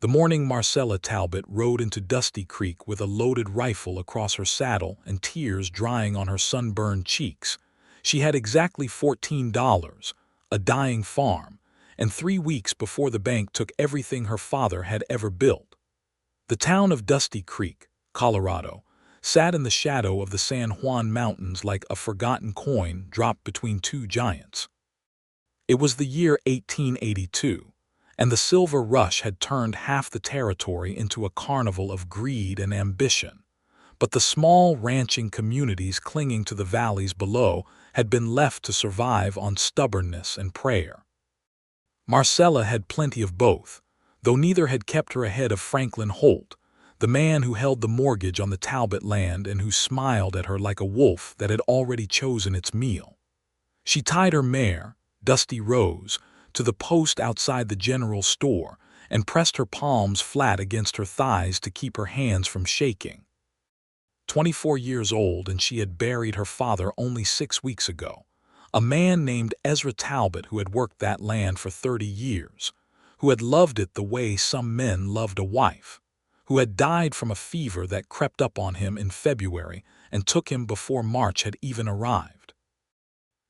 The morning Marcella Talbot rode into Dusty Creek with a loaded rifle across her saddle and tears drying on her sunburned cheeks. She had exactly $14, a dying farm, and 3 weeks before the bank took everything her father had ever built. The town of Dusty Creek, Colorado, sat in the shadow of the San Juan Mountains like a forgotten coin dropped between two giants. It was the year 1882, and the silver rush had turned half the territory into a carnival of greed and ambition. But the small ranching communities clinging to the valleys below had been left to survive on stubbornness and prayer. Marcella had plenty of both, though neither had kept her ahead of Franklin Holt, the man who held the mortgage on the Talbot land and who smiled at her like a wolf that had already chosen its meal. She tied her mare, Dusty Rose, to the post outside the general store and pressed her palms flat against her thighs to keep her hands from shaking. 24 years old, and she had buried her father only 6 weeks ago, a man named Ezra Talbot who had worked that land for 30 years, who had loved it the way some men loved a wife, who had died from a fever that crept up on him in February and took him before March had even arrived.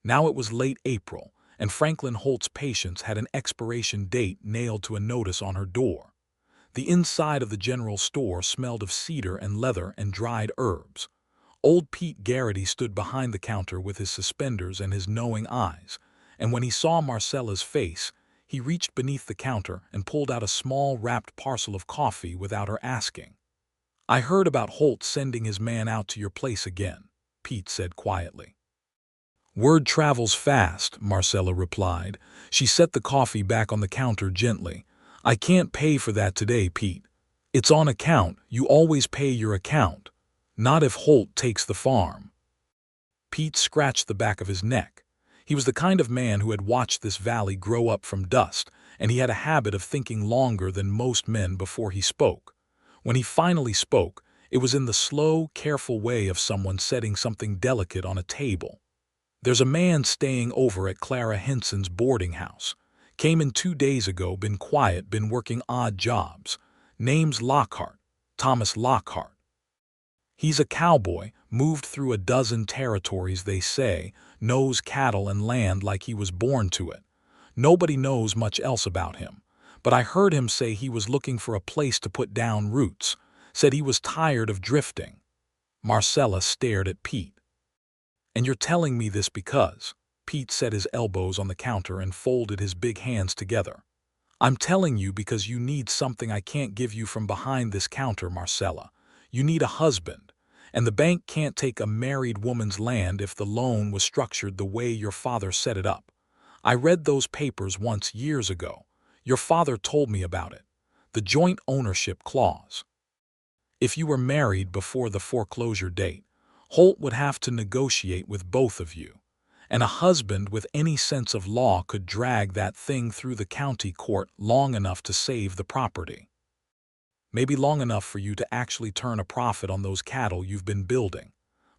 Now it was late April, and Franklin Holt's patience had an expiration date nailed to a notice on her door. The inside of the general store smelled of cedar and leather and dried herbs. Old Pete Garrity stood behind the counter with his suspenders and his knowing eyes, and when he saw Marcella's face, he reached beneath the counter and pulled out a small wrapped parcel of coffee without her asking. "I heard about Holt sending his man out to your place again," Pete said quietly. "Word travels fast," Marcella replied. She set the coffee back on the counter gently. "I can't pay for that today, Pete. It's on account. You always pay your account. Not if Holt takes the farm." Pete scratched the back of his neck. He was the kind of man who had watched this valley grow up from dust, and he had a habit of thinking longer than most men before he spoke. When he finally spoke, it was in the slow, careful way of someone setting something delicate on a table. "There's a man staying over at Clara Henson's boarding house. Came in 2 days ago, been quiet, been working odd jobs. Name's Lockhart, Thomas Lockhart. He's a cowboy, moved through a dozen territories they say, knows cattle and land like he was born to it. Nobody knows much else about him, but I heard him say he was looking for a place to put down roots, said he was tired of drifting." Marcella stared at Pete. "And you're telling me this because—" Pete set his elbows on the counter and folded his big hands together. "I'm telling you because you need something I can't give you from behind this counter, Marcella. You need a husband, and the bank can't take a married woman's land if the loan was structured the way your father set it up. I read those papers once years ago. Your father told me about it. The joint ownership clause. If you were married before the foreclosure date, Holt would have to negotiate with both of you, and a husband with any sense of law could drag that thing through the county court long enough to save the property. Maybe long enough for you to actually turn a profit on those cattle you've been building."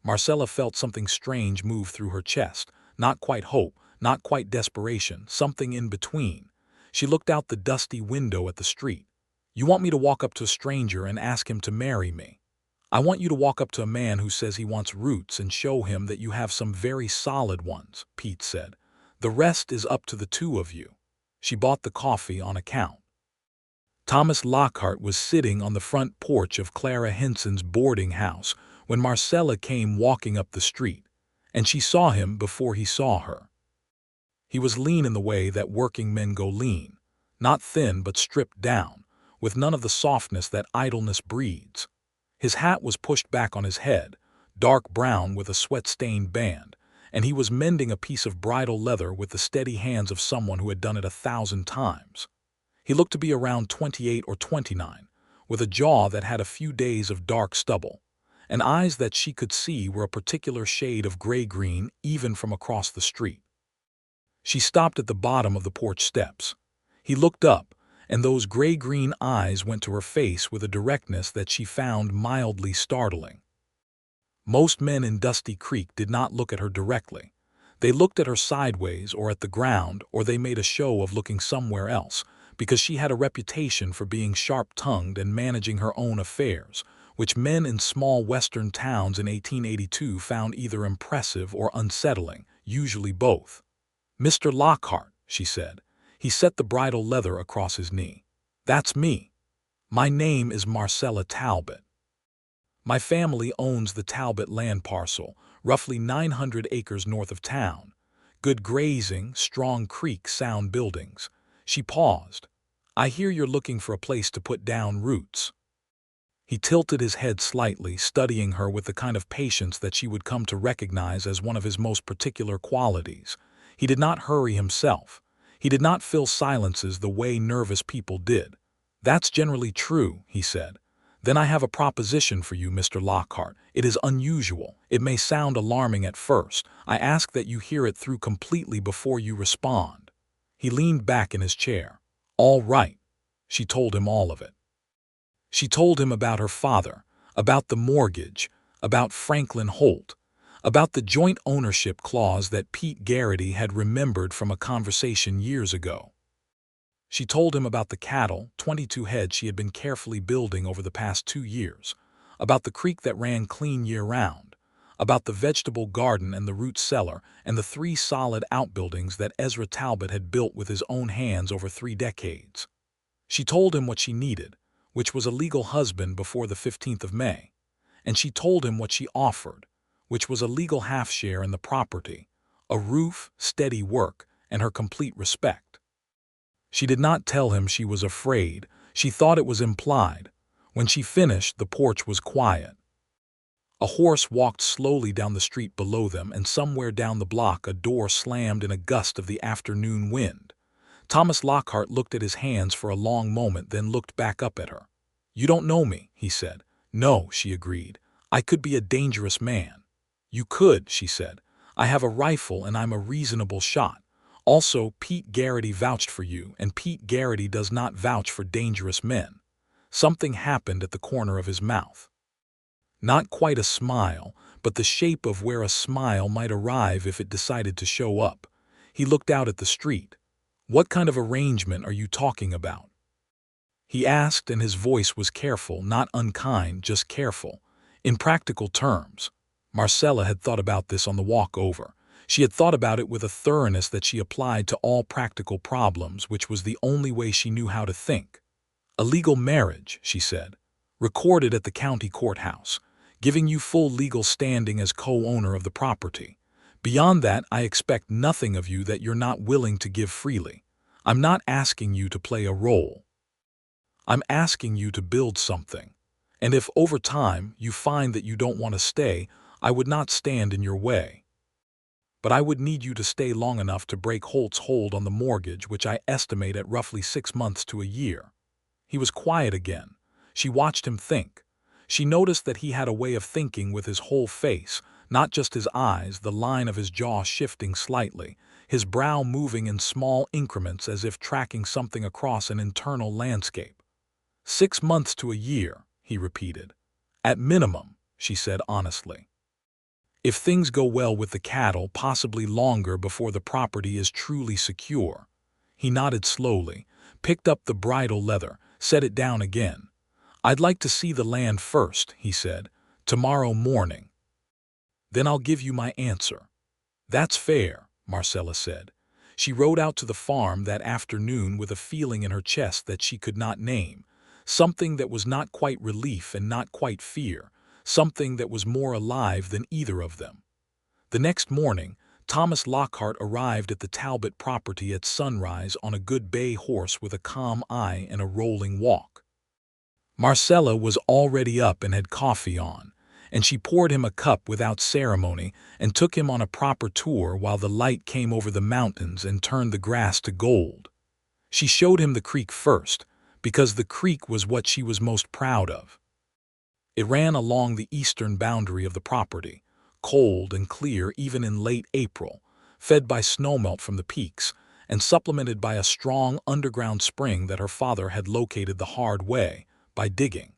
Marcella felt something strange move through her chest, not quite hope, not quite desperation, something in between. She looked out the dusty window at the street. "You want me to walk up to a stranger and ask him to marry me? I want you to walk up to a man who says he wants roots and show him that you have some very solid ones," Pete said. "The rest is up to the two of you." She bought the coffee on account. Thomas Lockhart was sitting on the front porch of Clara Henson's boarding house when Marcella came walking up the street, and she saw him before he saw her. He was lean in the way that working men go lean, not thin but stripped down, with none of the softness that idleness breeds. His hat was pushed back on his head, dark brown with a sweat-stained band, and he was mending a piece of bridle leather with the steady hands of someone who had done it 1,000 times. He looked to be around 28 or 29, with a jaw that had a few days of dark stubble, and eyes that she could see were a particular shade of gray-green even from across the street. She stopped at the bottom of the porch steps. He looked up, and those gray-green eyes went to her face with a directness that she found mildly startling. Most men in Dusty Creek did not look at her directly. They looked at her sideways or at the ground, or they made a show of looking somewhere else, because she had a reputation for being sharp-tongued and managing her own affairs, which men in small western towns in 1882 found either impressive or unsettling, usually both. "Mr. Lockhart," she said. He set the bridle leather across his knee. "That's me. My name is Marcella Talbot. My family owns the Talbot land parcel, roughly 900 acres north of town. Good grazing, strong creek, sound buildings." She paused. "I hear you're looking for a place to put down roots." He tilted his head slightly, studying her with the kind of patience that she would come to recognize as one of his most particular qualities. He did not hurry himself. He did not fill silences the way nervous people did. "That's generally true," he said. "Then I have a proposition for you, Mr. Lockhart. It is unusual. It may sound alarming at first. I ask that you hear it through completely before you respond." He leaned back in his chair. "All right." She told him all of it. She told him about her father, about the mortgage, about Franklin Holt, about the joint ownership clause that Pete Garrity had remembered from a conversation years ago. She told him about the cattle, 22 head she had been carefully building over the past 2 years, about the creek that ran clean year-round, about the vegetable garden and the root cellar and the 3 solid outbuildings that Ezra Talbot had built with his own hands over 3 decades. She told him what she needed, which was a legal husband before the 15th of May, and she told him what she offered, which was a legal half-share in the property, a roof, steady work, and her complete respect. She did not tell him she was afraid. She thought it was implied. When she finished, the porch was quiet. A horse walked slowly down the street below them, and somewhere down the block a door slammed in a gust of the afternoon wind. Thomas Lockhart looked at his hands for a long moment, then looked back up at her. "You don't know me," he said. "No," she agreed. "I could be a dangerous man." "You could," she said. "I have a rifle and I'm a reasonable shot. Also, Pete Garrity vouched for you, and Pete Garrity does not vouch for dangerous men." Something happened at the corner of his mouth. Not quite a smile, but the shape of where a smile might arrive if it decided to show up. He looked out at the street. "What kind of arrangement are you talking about?" he asked, and his voice was careful, not unkind, just careful. "In practical terms." Marcella had thought about this on the walk over. She had thought about it with a thoroughness that she applied to all practical problems, which was the only way she knew how to think. "A legal marriage," she said, "recorded at the county courthouse, giving you full legal standing as co-owner of the property. Beyond that, I expect nothing of you that you're not willing to give freely. I'm not asking you to play a role. I'm asking you to build something. And if over time you find that you don't want to stay, I would not stand in your way. But I would need you to stay long enough to break Holt's hold on the mortgage, which I estimate at roughly 6 months to a year." He was quiet again. She watched him think. She noticed that he had a way of thinking with his whole face, not just his eyes, the line of his jaw shifting slightly, his brow moving in small increments as if tracking something across an internal landscape. 6 months to a year, he repeated. "At minimum," she said honestly. "If things go well with the cattle, possibly longer before the property is truly secure." He nodded slowly, picked up the bridle leather, set it down again. "I'd like to see the land first," he said, "tomorrow morning. Then I'll give you my answer." "That's fair," Marcella said. She rode out to the farm that afternoon with a feeling in her chest that she could not name, something that was not quite relief and not quite fear, something that was more alive than either of them. The next morning, Thomas Lockhart arrived at the Talbot property at sunrise on a good bay horse with a calm eye and a rolling walk. Marcella was already up and had coffee on, and she poured him a cup without ceremony and took him on a proper tour while the light came over the mountains and turned the grass to gold. She showed him the creek first, because the creek was what she was most proud of. It ran along the eastern boundary of the property, cold and clear even in late April, fed by snowmelt from the peaks, and supplemented by a strong underground spring that her father had located the hard way, by digging.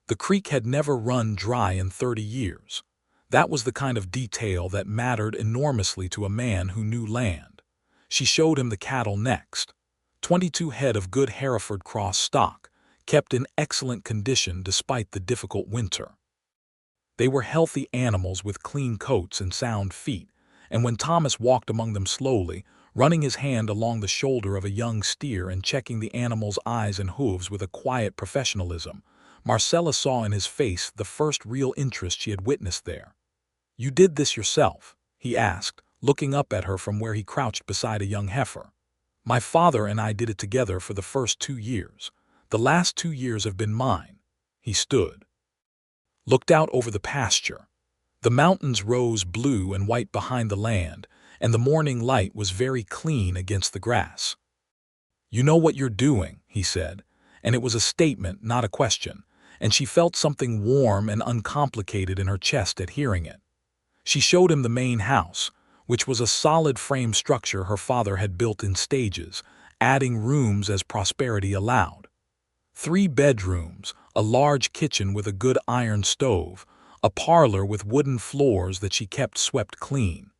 The creek had never run dry in 30 years. That was the kind of detail that mattered enormously to a man who knew land. She showed him the cattle next. 22 head of good Hereford Cross stock, kept in excellent condition despite the difficult winter. They were healthy animals with clean coats and sound feet, and when Thomas walked among them slowly, running his hand along the shoulder of a young steer and checking the animal's eyes and hooves with a quiet professionalism, Marcella saw in his face the first real interest she had witnessed there. "You did this yourself?" he asked, looking up at her from where he crouched beside a young heifer. "My father and I did it together for the first 2 years. The last 2 years have been mine." He stood, looked out over the pasture. The mountains rose blue and white behind the land, and the morning light was very clean against the grass. "You know what you're doing," he said, and it was a statement, not a question, and she felt something warm and uncomplicated in her chest at hearing it. She showed him the main house, which was a solid frame structure her father had built in stages, adding rooms as prosperity allowed. 3 bedrooms, a large kitchen with a good iron stove, a parlor with wooden floors that she kept swept clean.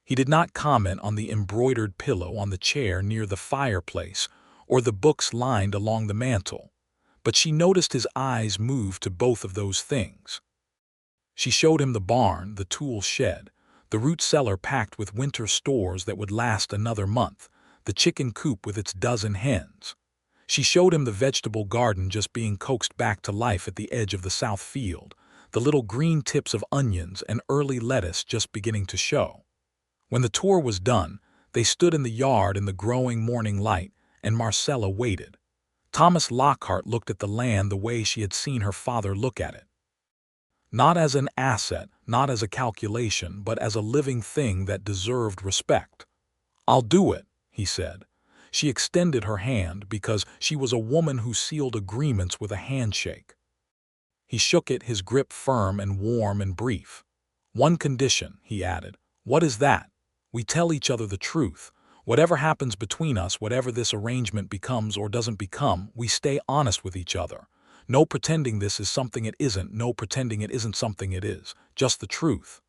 He did not comment on the embroidered pillow on the chair near the fireplace or the books lined along the mantel, but she noticed his eyes move to both of those things. She showed him the barn, the tool shed, the root cellar packed with winter stores that would last another month, the chicken coop with its dozen hens. She showed him the vegetable garden just being coaxed back to life at the edge of the south field, the little green tips of onions and early lettuce just beginning to show. When the tour was done, they stood in the yard in the growing morning light, and Marcella waited. Thomas Lockhart looked at the land the way she had seen her father look at it. Not as an asset, not as a calculation, but as a living thing that deserved respect. "I'll do it," he said. She extended her hand because she was a woman who sealed agreements with a handshake. He shook it, his grip firm and warm and brief. "One condition," he added. "What is that?" "We tell each other the truth. Whatever happens between us, whatever this arrangement becomes or doesn't become, we stay honest with each other. No pretending this is something it isn't, no pretending it isn't something it is. Just the truth."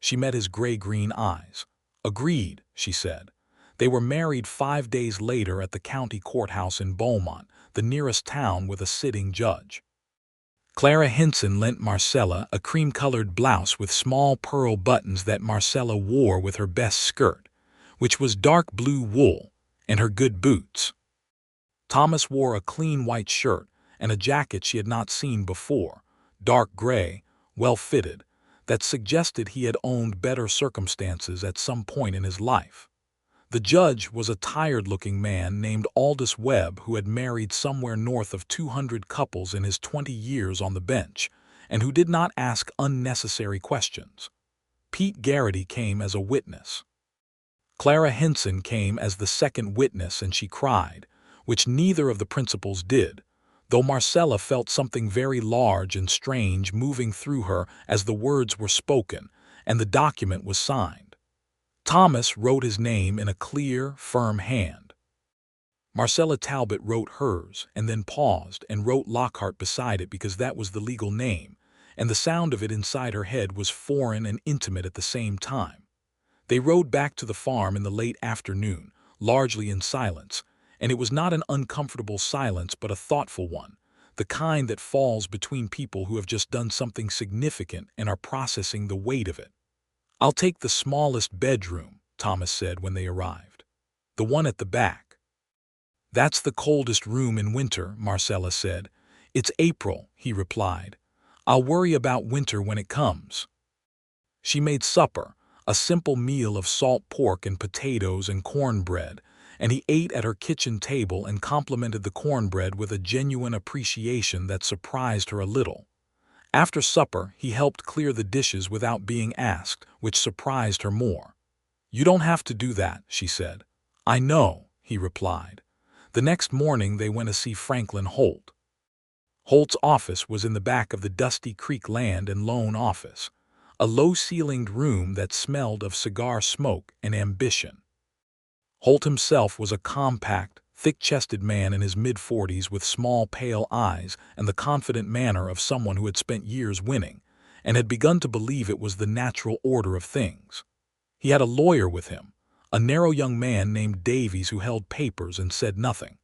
She met his gray-green eyes. "Agreed," she said. They were married 5 days later at the county courthouse in Beaumont, the nearest town with a sitting judge. Clara Hinson lent Marcella a cream-colored blouse with small pearl buttons that Marcella wore with her best skirt, which was dark blue wool, and her good boots. Thomas wore a clean white shirt and a jacket she had not seen before, dark gray, well-fitted, that suggested he had owned better circumstances at some point in his life. The judge was a tired-looking man named Aldous Webb who had married somewhere north of 200 couples in his 20 years on the bench, and who did not ask unnecessary questions. Pete Garrity came as a witness. Clara Hinson came as the second witness, and she cried, which neither of the principals did, though Marcella felt something very large and strange moving through her as the words were spoken and the document was signed. Thomas wrote his name in a clear, firm hand. Marcella Talbot wrote hers and then paused and wrote Lockhart beside it because that was the legal name, and the sound of it inside her head was foreign and intimate at the same time. They rode back to the farm in the late afternoon, largely in silence, and it was not an uncomfortable silence but a thoughtful one, the kind that falls between people who have just done something significant and are processing the weight of it. "I'll take the smallest bedroom," Thomas said when they arrived. "The one at the back." "That's the coldest room in winter," Marcella said. "It's April," he replied. "I'll worry about winter when it comes." She made supper, a simple meal of salt pork and potatoes and cornbread, and he ate at her kitchen table and complimented the cornbread with a genuine appreciation that surprised her a little. After supper, he helped clear the dishes without being asked, which surprised her more. "You don't have to do that," she said. "I know," he replied. The next morning they went to see Franklin Holt. Holt's office was in the back of the Dusty Creek Land and Loan Office, a low-ceilinged room that smelled of cigar smoke and ambition. Holt himself was a compact, thick-chested man in his mid-40s with small, pale eyes and the confident manner of someone who had spent years winning and had begun to believe it was the natural order of things. He had a lawyer with him, a narrow young man named Davies who held papers and said nothing.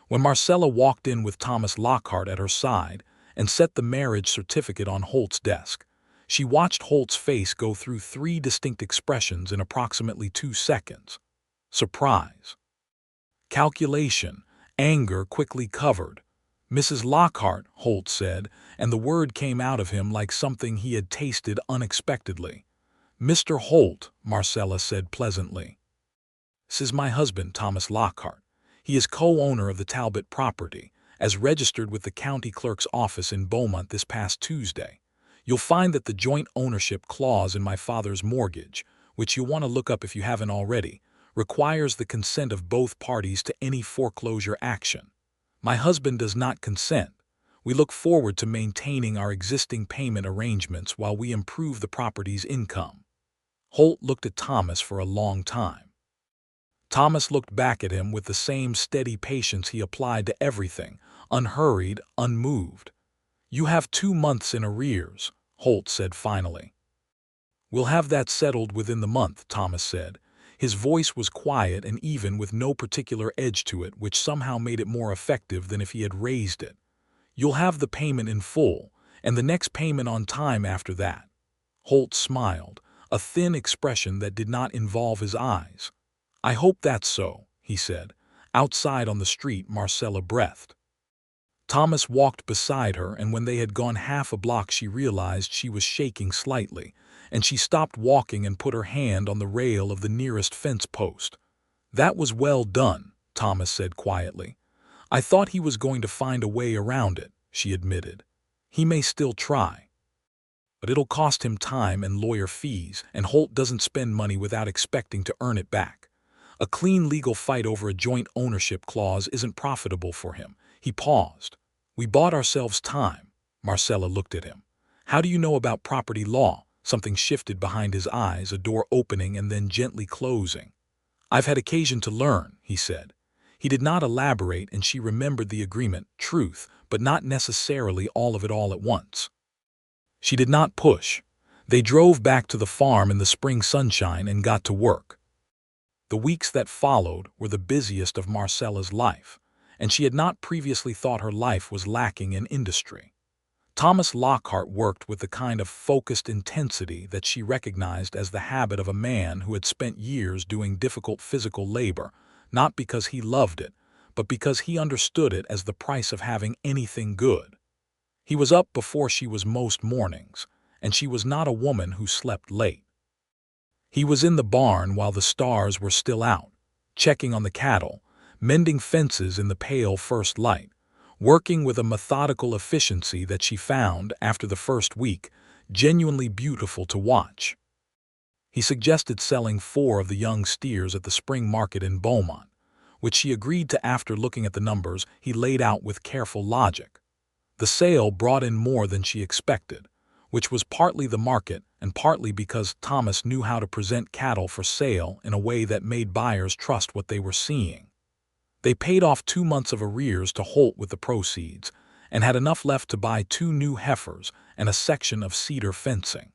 When Marcella walked in with Thomas Lockhart at her side and set the marriage certificate on Holt's desk, she watched Holt's face go through 3 distinct expressions in approximately 2 seconds. Surprise, calculation, anger quickly covered. "Mrs. Lockhart," Holt said, and the word came out of him like something he had tasted unexpectedly. "Mr. Holt," Marcella said pleasantly. "This is my husband, Thomas Lockhart. He is co-owner of the Talbot property, as registered with the county clerk's office in Beaumont this past Tuesday. You'll find that the joint ownership clause in my father's mortgage, which you'll want to look up if you haven't already, requires the consent of both parties to any foreclosure action. My husband does not consent. We look forward to maintaining our existing payment arrangements while we improve the property's income." Holt looked at Thomas for a long time. Thomas looked back at him with the same steady patience he applied to everything, unhurried, unmoved. "You have 2 months in arrears," Holt said finally. "We'll have that settled within the month," Thomas said. His voice was quiet and even, with no particular edge to it, which somehow made it more effective than if he had raised it. "You'll have the payment in full, and the next payment on time after that." Holt smiled, a thin expression that did not involve his eyes. "I hope that's so," he said. Outside on the street, Marcella breathed. Thomas walked beside her, and when they had gone half a block she realized she was shaking slightly, and she stopped walking and put her hand on the rail of the nearest fence post. "That was well done," Thomas said quietly. "I thought he was going to find a way around it," she admitted. "He may still try. But it'll cost him time and lawyer fees, and Holt doesn't spend money without expecting to earn it back. A clean legal fight over a joint ownership clause isn't profitable for him." He paused. "We bought ourselves time." Marcella looked at him. "How do you know about property law?" Something shifted behind his eyes, a door opening and then gently closing. "I've had occasion to learn," he said. He did not elaborate, and she remembered the agreement, truth, but not necessarily all of it all at once. She did not push. They drove back to the farm in the spring sunshine and got to work. The weeks that followed were the busiest of Marcella's life, and she had not previously thought her life was lacking in industry. Thomas Lockhart worked with the kind of focused intensity that she recognized as the habit of a man who had spent years doing difficult physical labor, not because he loved it, but because he understood it as the price of having anything good. He was up before she was most mornings, and she was not a woman who slept late. He was in the barn while the stars were still out, checking on the cattle, mending fences in the pale first light, working with a methodical efficiency that she found, after the first week, genuinely beautiful to watch. He suggested selling 4 of the young steers at the spring market in Beaumont, which she agreed to after looking at the numbers he laid out with careful logic. The sale brought in more than she expected, which was partly the market and partly because Thomas knew how to present cattle for sale in a way that made buyers trust what they were seeing. They paid off 2 months of arrears to Holt with the proceeds and had enough left to buy 2 new heifers and a section of cedar fencing.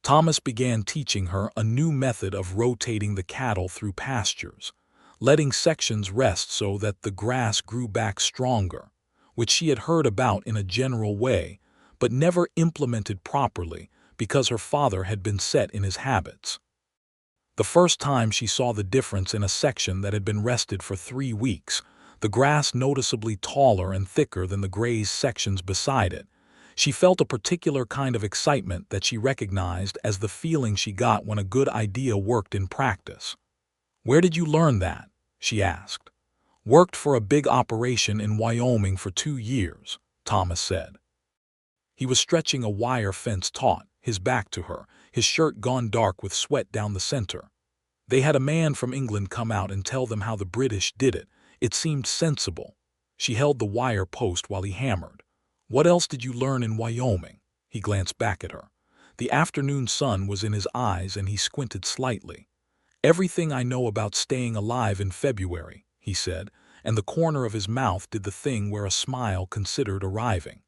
Thomas began teaching her a new method of rotating the cattle through pastures, letting sections rest so that the grass grew back stronger, which she had heard about in a general way, but never implemented properly because her father had been set in his habits. The first time she saw the difference in a section that had been rested for 3 weeks, the grass noticeably taller and thicker than the grazed sections beside it, she felt a particular kind of excitement that she recognized as the feeling she got when a good idea worked in practice. "Where did you learn that?" she asked. "Worked for a big operation in Wyoming for 2 years, Thomas said. He was stretching a wire fence taut, his back to her, his shirt gone dark with sweat down the center. They had a man from England come out and tell them how the British did it. It seemed sensible." She held the wire post while he hammered. "What else did you learn in Wyoming?" He glanced back at her. The afternoon sun was in his eyes and he squinted slightly. "Everything I know about staying alive in February," he said, and the corner of his mouth did the thing where a smile considered arriving.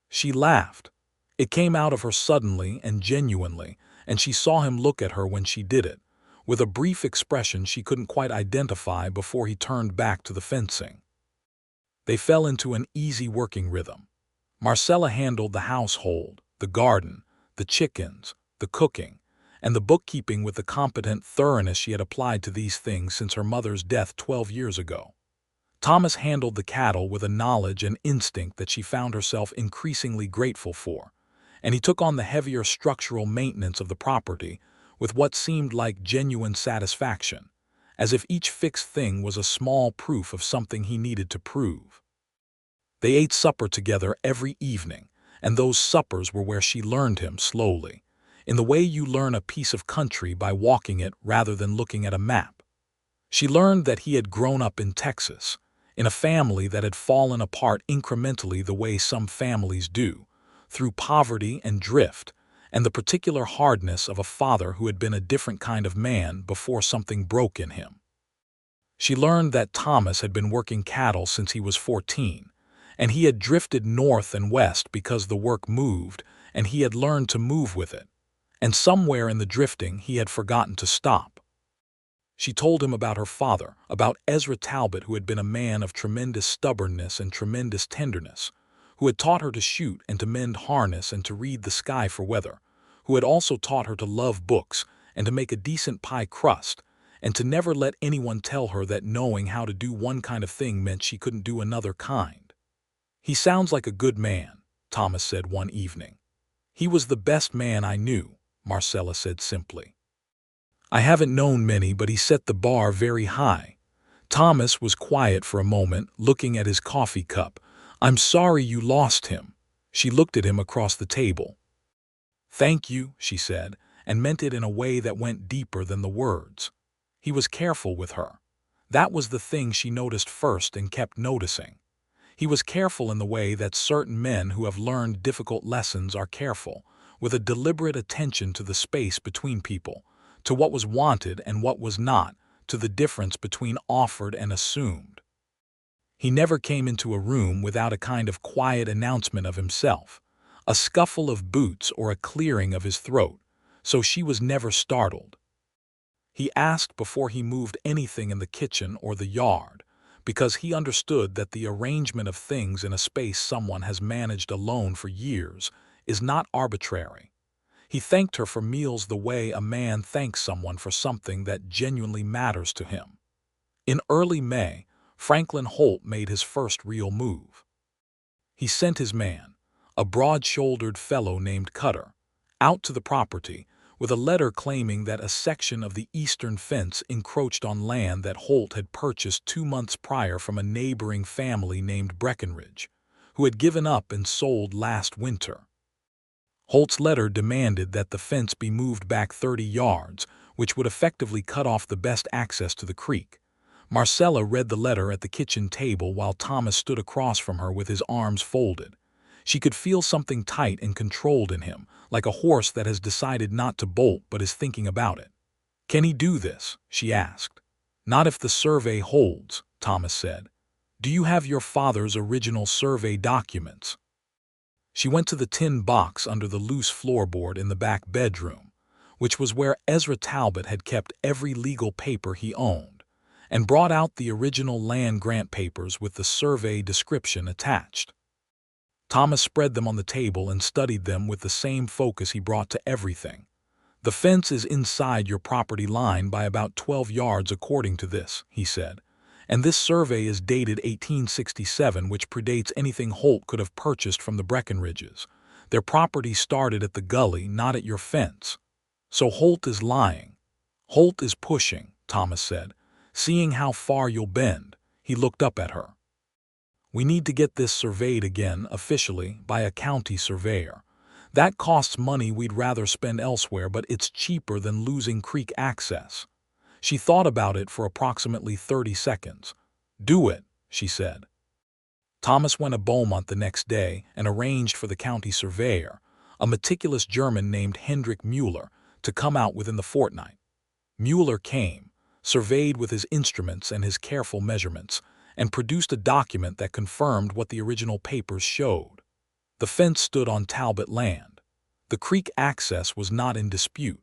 She laughed. It came out of her suddenly and genuinely, and she saw him look at her when she did it, with a brief expression she couldn't quite identify before he turned back to the fencing. They fell into an easy working rhythm. Marcella handled the household, the garden, the chickens, the cooking, and the bookkeeping with the competent thoroughness she had applied to these things since her mother's death 12 years ago. Thomas handled the cattle with a knowledge and instinct that she found herself increasingly grateful for, and he took on the heavier structural maintenance of the property with what seemed like genuine satisfaction, as if each fixed thing was a small proof of something he needed to prove. They ate supper together every evening, and those suppers were where she learned him slowly, in the way you learn a piece of country by walking it rather than looking at a map. She learned that he had grown up in Texas, in a family that had fallen apart incrementally the way some families do, through poverty and drift, and the particular hardness of a father who had been a different kind of man before something broke in him. She learned that Thomas had been working cattle since he was 14, and he had drifted north and west because the work moved, and he had learned to move with it, and somewhere in the drifting he had forgotten to stop. She told him about her father, about Ezra Talbot, who had been a man of tremendous stubbornness and tremendous tenderness, who had taught her to shoot and to mend harness and to read the sky for weather, who had also taught her to love books and to make a decent pie crust, and to never let anyone tell her that knowing how to do one kind of thing meant she couldn't do another kind. "He sounds like a good man," Thomas said one evening. "He was the best man I knew," Marcella said simply. "I haven't known many, but he set the bar very high." Thomas was quiet for a moment, looking at his coffee cup. "I'm sorry you lost him." She looked at him across the table. "Thank you," she said, and meant it in a way that went deeper than the words. He was careful with her. That was the thing she noticed first and kept noticing. He was careful in the way that certain men who have learned difficult lessons are careful, with a deliberate attention to the space between people, to what was wanted and what was not, to the difference between offered and assumed. He never came into a room without a kind of quiet announcement of himself, a scuffle of boots or a clearing of his throat, so she was never startled. He asked before he moved anything in the kitchen or the yard, because he understood that the arrangement of things in a space someone has managed alone for years is not arbitrary. He thanked her for meals the way a man thanks someone for something that genuinely matters to him. In early May, Franklin Holt made his first real move. He sent his man, a broad-shouldered fellow named Cutter, out to the property with a letter claiming that a section of the eastern fence encroached on land that Holt had purchased 2 months prior from a neighboring family named Breckenridge, who had given up and sold last winter. Holt's letter demanded that the fence be moved back 30 yards, which would effectively cut off the best access to the creek. Marcella read the letter at the kitchen table while Thomas stood across from her with his arms folded. She could feel something tight and controlled in him, like a horse that has decided not to bolt but is thinking about it. "Can he do this?" she asked. "Not if the survey holds," Thomas said. "Do you have your father's original survey documents?" She went to the tin box under the loose floorboard in the back bedroom, which was where Ezra Talbot had kept every legal paper he owned, and brought out the original land grant papers with the survey description attached. Thomas spread them on the table and studied them with the same focus he brought to everything. "The fence is inside your property line by about 12 yards according to this," he said, "and this survey is dated 1867, which predates anything Holt could have purchased from the Breckenridges. Their property started at the gully, not at your fence. So Holt is lying." "Holt is pushing," Thomas said. "Seeing how far you'll bend." He looked up at her. "We need to get this surveyed again, officially, by a county surveyor. That costs money we'd rather spend elsewhere, but it's cheaper than losing creek access." She thought about it for approximately 30 seconds. "Do it," she said. Thomas went to Beaumont the next day and arranged for the county surveyor, a meticulous German named Hendrik Müller, to come out within the fortnight. Müller came, surveyed with his instruments and his careful measurements, and produced a document that confirmed what the original papers showed. The fence stood on Talbot land. The creek access was not in dispute.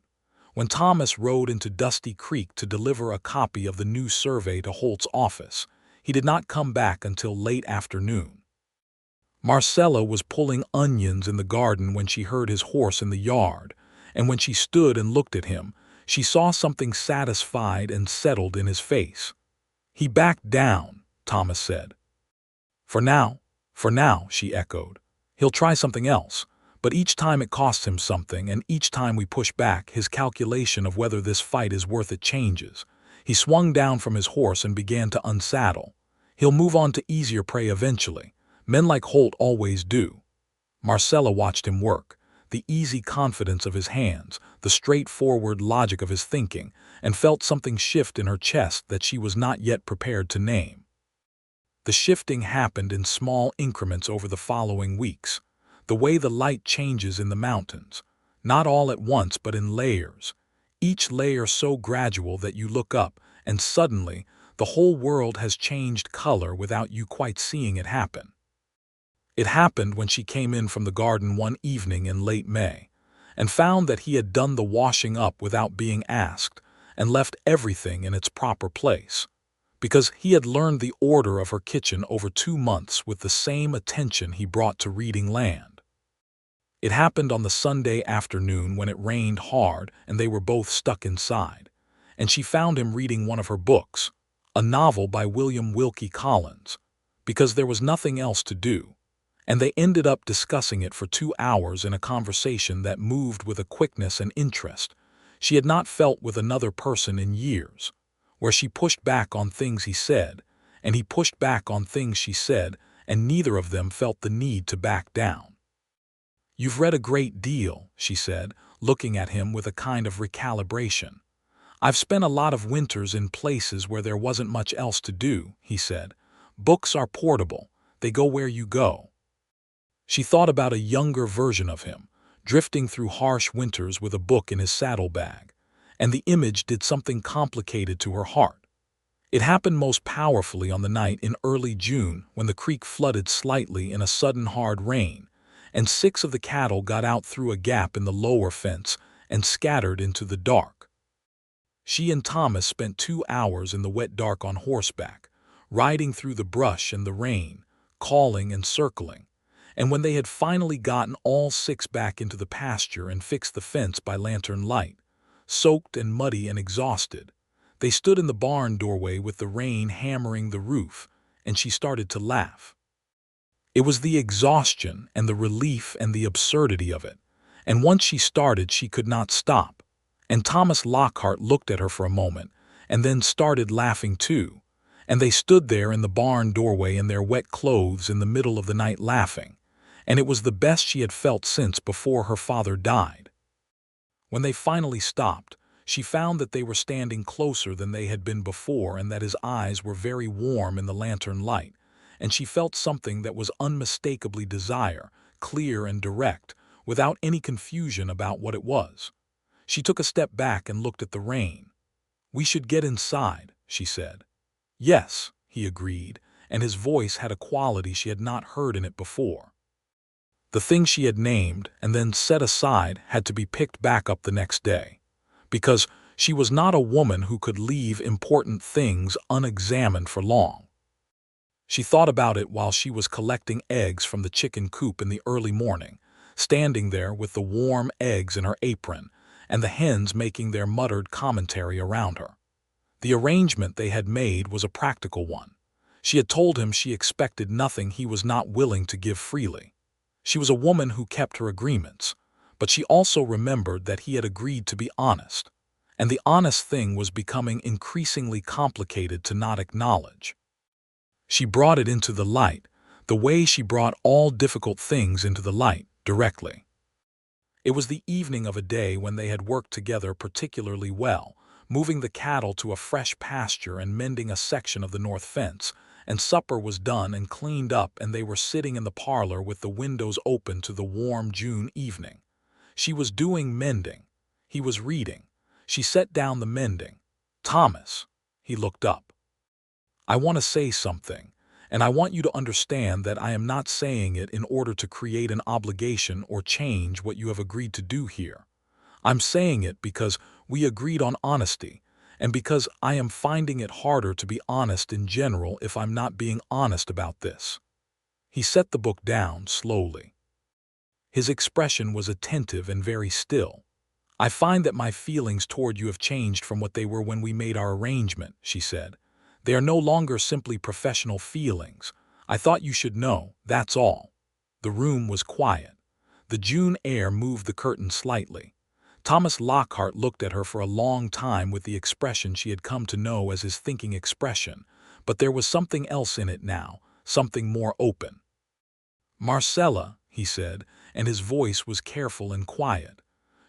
When Thomas rode into Dusty Creek to deliver a copy of the new survey to Holt's office, he did not come back until late afternoon. Marcella was pulling onions in the garden when she heard his horse in the yard, and when she stood and looked at him, she saw something satisfied and settled in his face. "He backed down," Thomas said. For now," she echoed. "He'll try something else, but each time it costs him something, and each time we push back, his calculation of whether this fight is worth it changes." He swung down from his horse and began to unsaddle. "He'll move on to easier prey eventually. Men like Holt always do." Marcella watched him work, the easy confidence of his hands, the straightforward logic of his thinking, and felt something shift in her chest that she was not yet prepared to name. The shifting happened in small increments over the following weeks, the way the light changes in the mountains, not all at once but in layers, each layer so gradual that you look up and suddenly the whole world has changed color without you quite seeing it happen. It happened when she came in from the garden one evening in late May, and found that he had done the washing up without being asked, and left everything in its proper place, because he had learned the order of her kitchen over 2 months with the same attention he brought to reading land. It happened on the Sunday afternoon when it rained hard and they were both stuck inside, and she found him reading one of her books, a novel by William Wilkie Collins, because there was nothing else to do, and they ended up discussing it for 2 hours in a conversation that moved with a quickness and interest she had not felt with another person in years, where she pushed back on things he said, and he pushed back on things she said, and neither of them felt the need to back down. "You've read a great deal," she said, looking at him with a kind of recalibration. "I've spent a lot of winters in places where there wasn't much else to do," he said. "Books are portable. They go where you go." She thought about a younger version of him, drifting through harsh winters with a book in his saddlebag, and the image did something complicated to her heart. It happened most powerfully on the night in early June when the creek flooded slightly in a sudden hard rain, and 6 of the cattle got out through a gap in the lower fence and scattered into the dark. She and Thomas spent 2 hours in the wet dark on horseback, riding through the brush and the rain, calling and circling, and when they had finally gotten all 6 back into the pasture and fixed the fence by lantern light, soaked and muddy and exhausted, they stood in the barn doorway with the rain hammering the roof, and she started to laugh. It was the exhaustion and the relief and the absurdity of it, and once she started she could not stop, and Thomas Lockhart looked at her for a moment and then started laughing too, and they stood there in the barn doorway in their wet clothes in the middle of the night laughing, and it was the best she had felt since before her father died. When they finally stopped, she found that they were standing closer than they had been before and that his eyes were very warm in the lantern light, and she felt something that was unmistakably desire, clear and direct, without any confusion about what it was. She took a step back and looked at the rain. "We should get inside," she said. "Yes," he agreed, and his voice had a quality she had not heard in it before. The thing she had named and then set aside had to be picked back up the next day, because she was not a woman who could leave important things unexamined for long. She thought about it while she was collecting eggs from the chicken coop in the early morning, standing there with the warm eggs in her apron, and the hens making their muttered commentary around her. The arrangement they had made was a practical one. She had told him she expected nothing he was not willing to give freely. She was a woman who kept her agreements, but she also remembered that he had agreed to be honest, and the honest thing was becoming increasingly complicated to not acknowledge. She brought it into the light, the way she brought all difficult things into the light, directly. It was the evening of a day when they had worked together particularly well, moving the cattle to a fresh pasture and mending a section of the north fence, and supper was done and cleaned up and they were sitting in the parlor with the windows open to the warm June evening. She was doing mending. He was reading. She set down the mending. "Thomas," he looked up. "I want to say something, and I want you to understand that I am not saying it in order to create an obligation or change what you have agreed to do here. I'm saying it because we agreed on honesty, and because I am finding it harder to be honest in general if I'm not being honest about this." He set the book down slowly. His expression was attentive and very still. "I find that my feelings toward you have changed from what they were when we made our arrangement," she said. "They are no longer simply professional feelings. I thought you should know, that's all." The room was quiet. The June air moved the curtain slightly. Thomas Lockhart looked at her for a long time with the expression she had come to know as his thinking expression, but there was something else in it now, something more open. "Marcella," he said, and his voice was careful and quiet.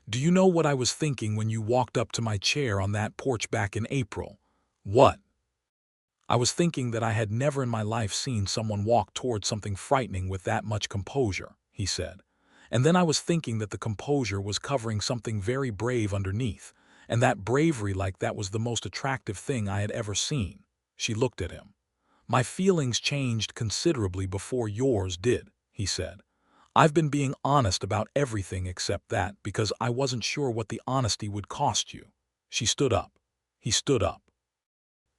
"Do you know what I was thinking when you walked up to my chair on that porch back in April?" "What?" "I was thinking that I had never in my life seen someone walk toward something frightening with that much composure," he said. "And then I was thinking that the composure was covering something very brave underneath, and that bravery like that was the most attractive thing I had ever seen." She looked at him. "My feelings changed considerably before yours did," he said. "I've been being honest about everything except that because I wasn't sure what the honesty would cost you." She stood up. He stood up.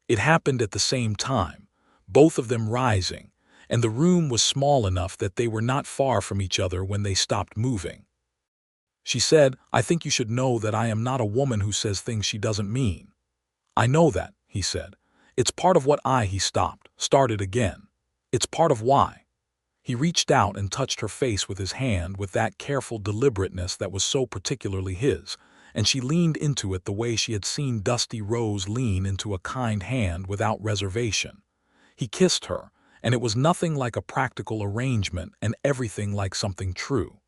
It happened at the same time, both of them rising, and the room was small enough that they were not far from each other when they stopped moving. She said, "I think you should know that I am not a woman who says things she doesn't mean." "I know that," he said. "It's part of what he started again. It's part of why." He reached out and touched her face with his hand with that careful deliberateness that was so particularly his, and she leaned into it the way she had seen Dusty Rose lean into a kind hand without reservation. He kissed her, and it was nothing like a practical arrangement and everything like something true.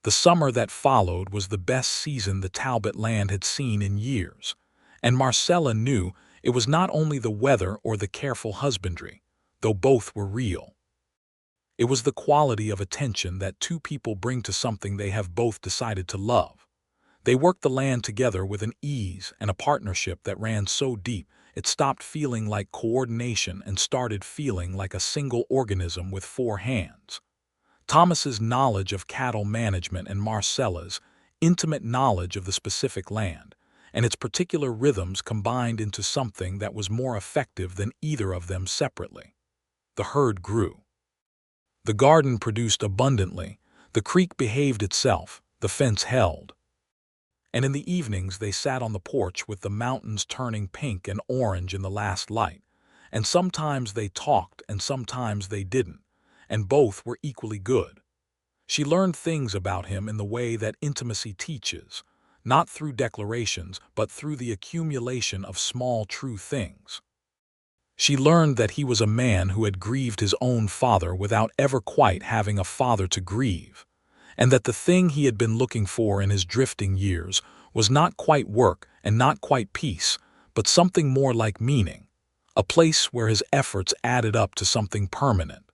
The summer that followed was the best season the Talbot land had seen in years, and Marcella knew it was not only the weather or the careful husbandry, though both were real. It was the quality of attention that two people bring to something they have both decided to love. They worked the land together with an ease and a partnership that ran so deep it stopped feeling like coordination and started feeling like a single organism with four hands. Thomas's knowledge of cattle management and Marcella's intimate knowledge of the specific land and its particular rhythms combined into something that was more effective than either of them separately. The herd grew. The garden produced abundantly, the creek behaved itself, the fence held. And in the evenings they sat on the porch with the mountains turning pink and orange in the last light, and sometimes they talked and sometimes they didn't, and both were equally good. She learned things about him in the way that intimacy teaches, not through declarations but through the accumulation of small true things. She learned that he was a man who had grieved his own father without ever quite having a father to grieve, and that the thing he had been looking for in his drifting years was not quite work and not quite peace, but something more like meaning, a place where his efforts added up to something permanent.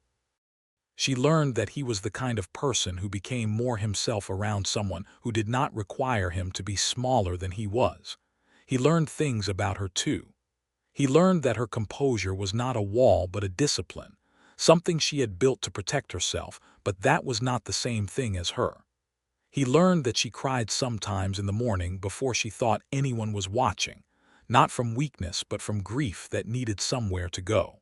She learned that he was the kind of person who became more himself around someone who did not require him to be smaller than he was. He learned things about her too. He learned that her composure was not a wall but a discipline, something she had built to protect herself, but that was not the same thing as her. He learned that she cried sometimes in the morning before she thought anyone was watching, not from weakness but from grief that needed somewhere to go.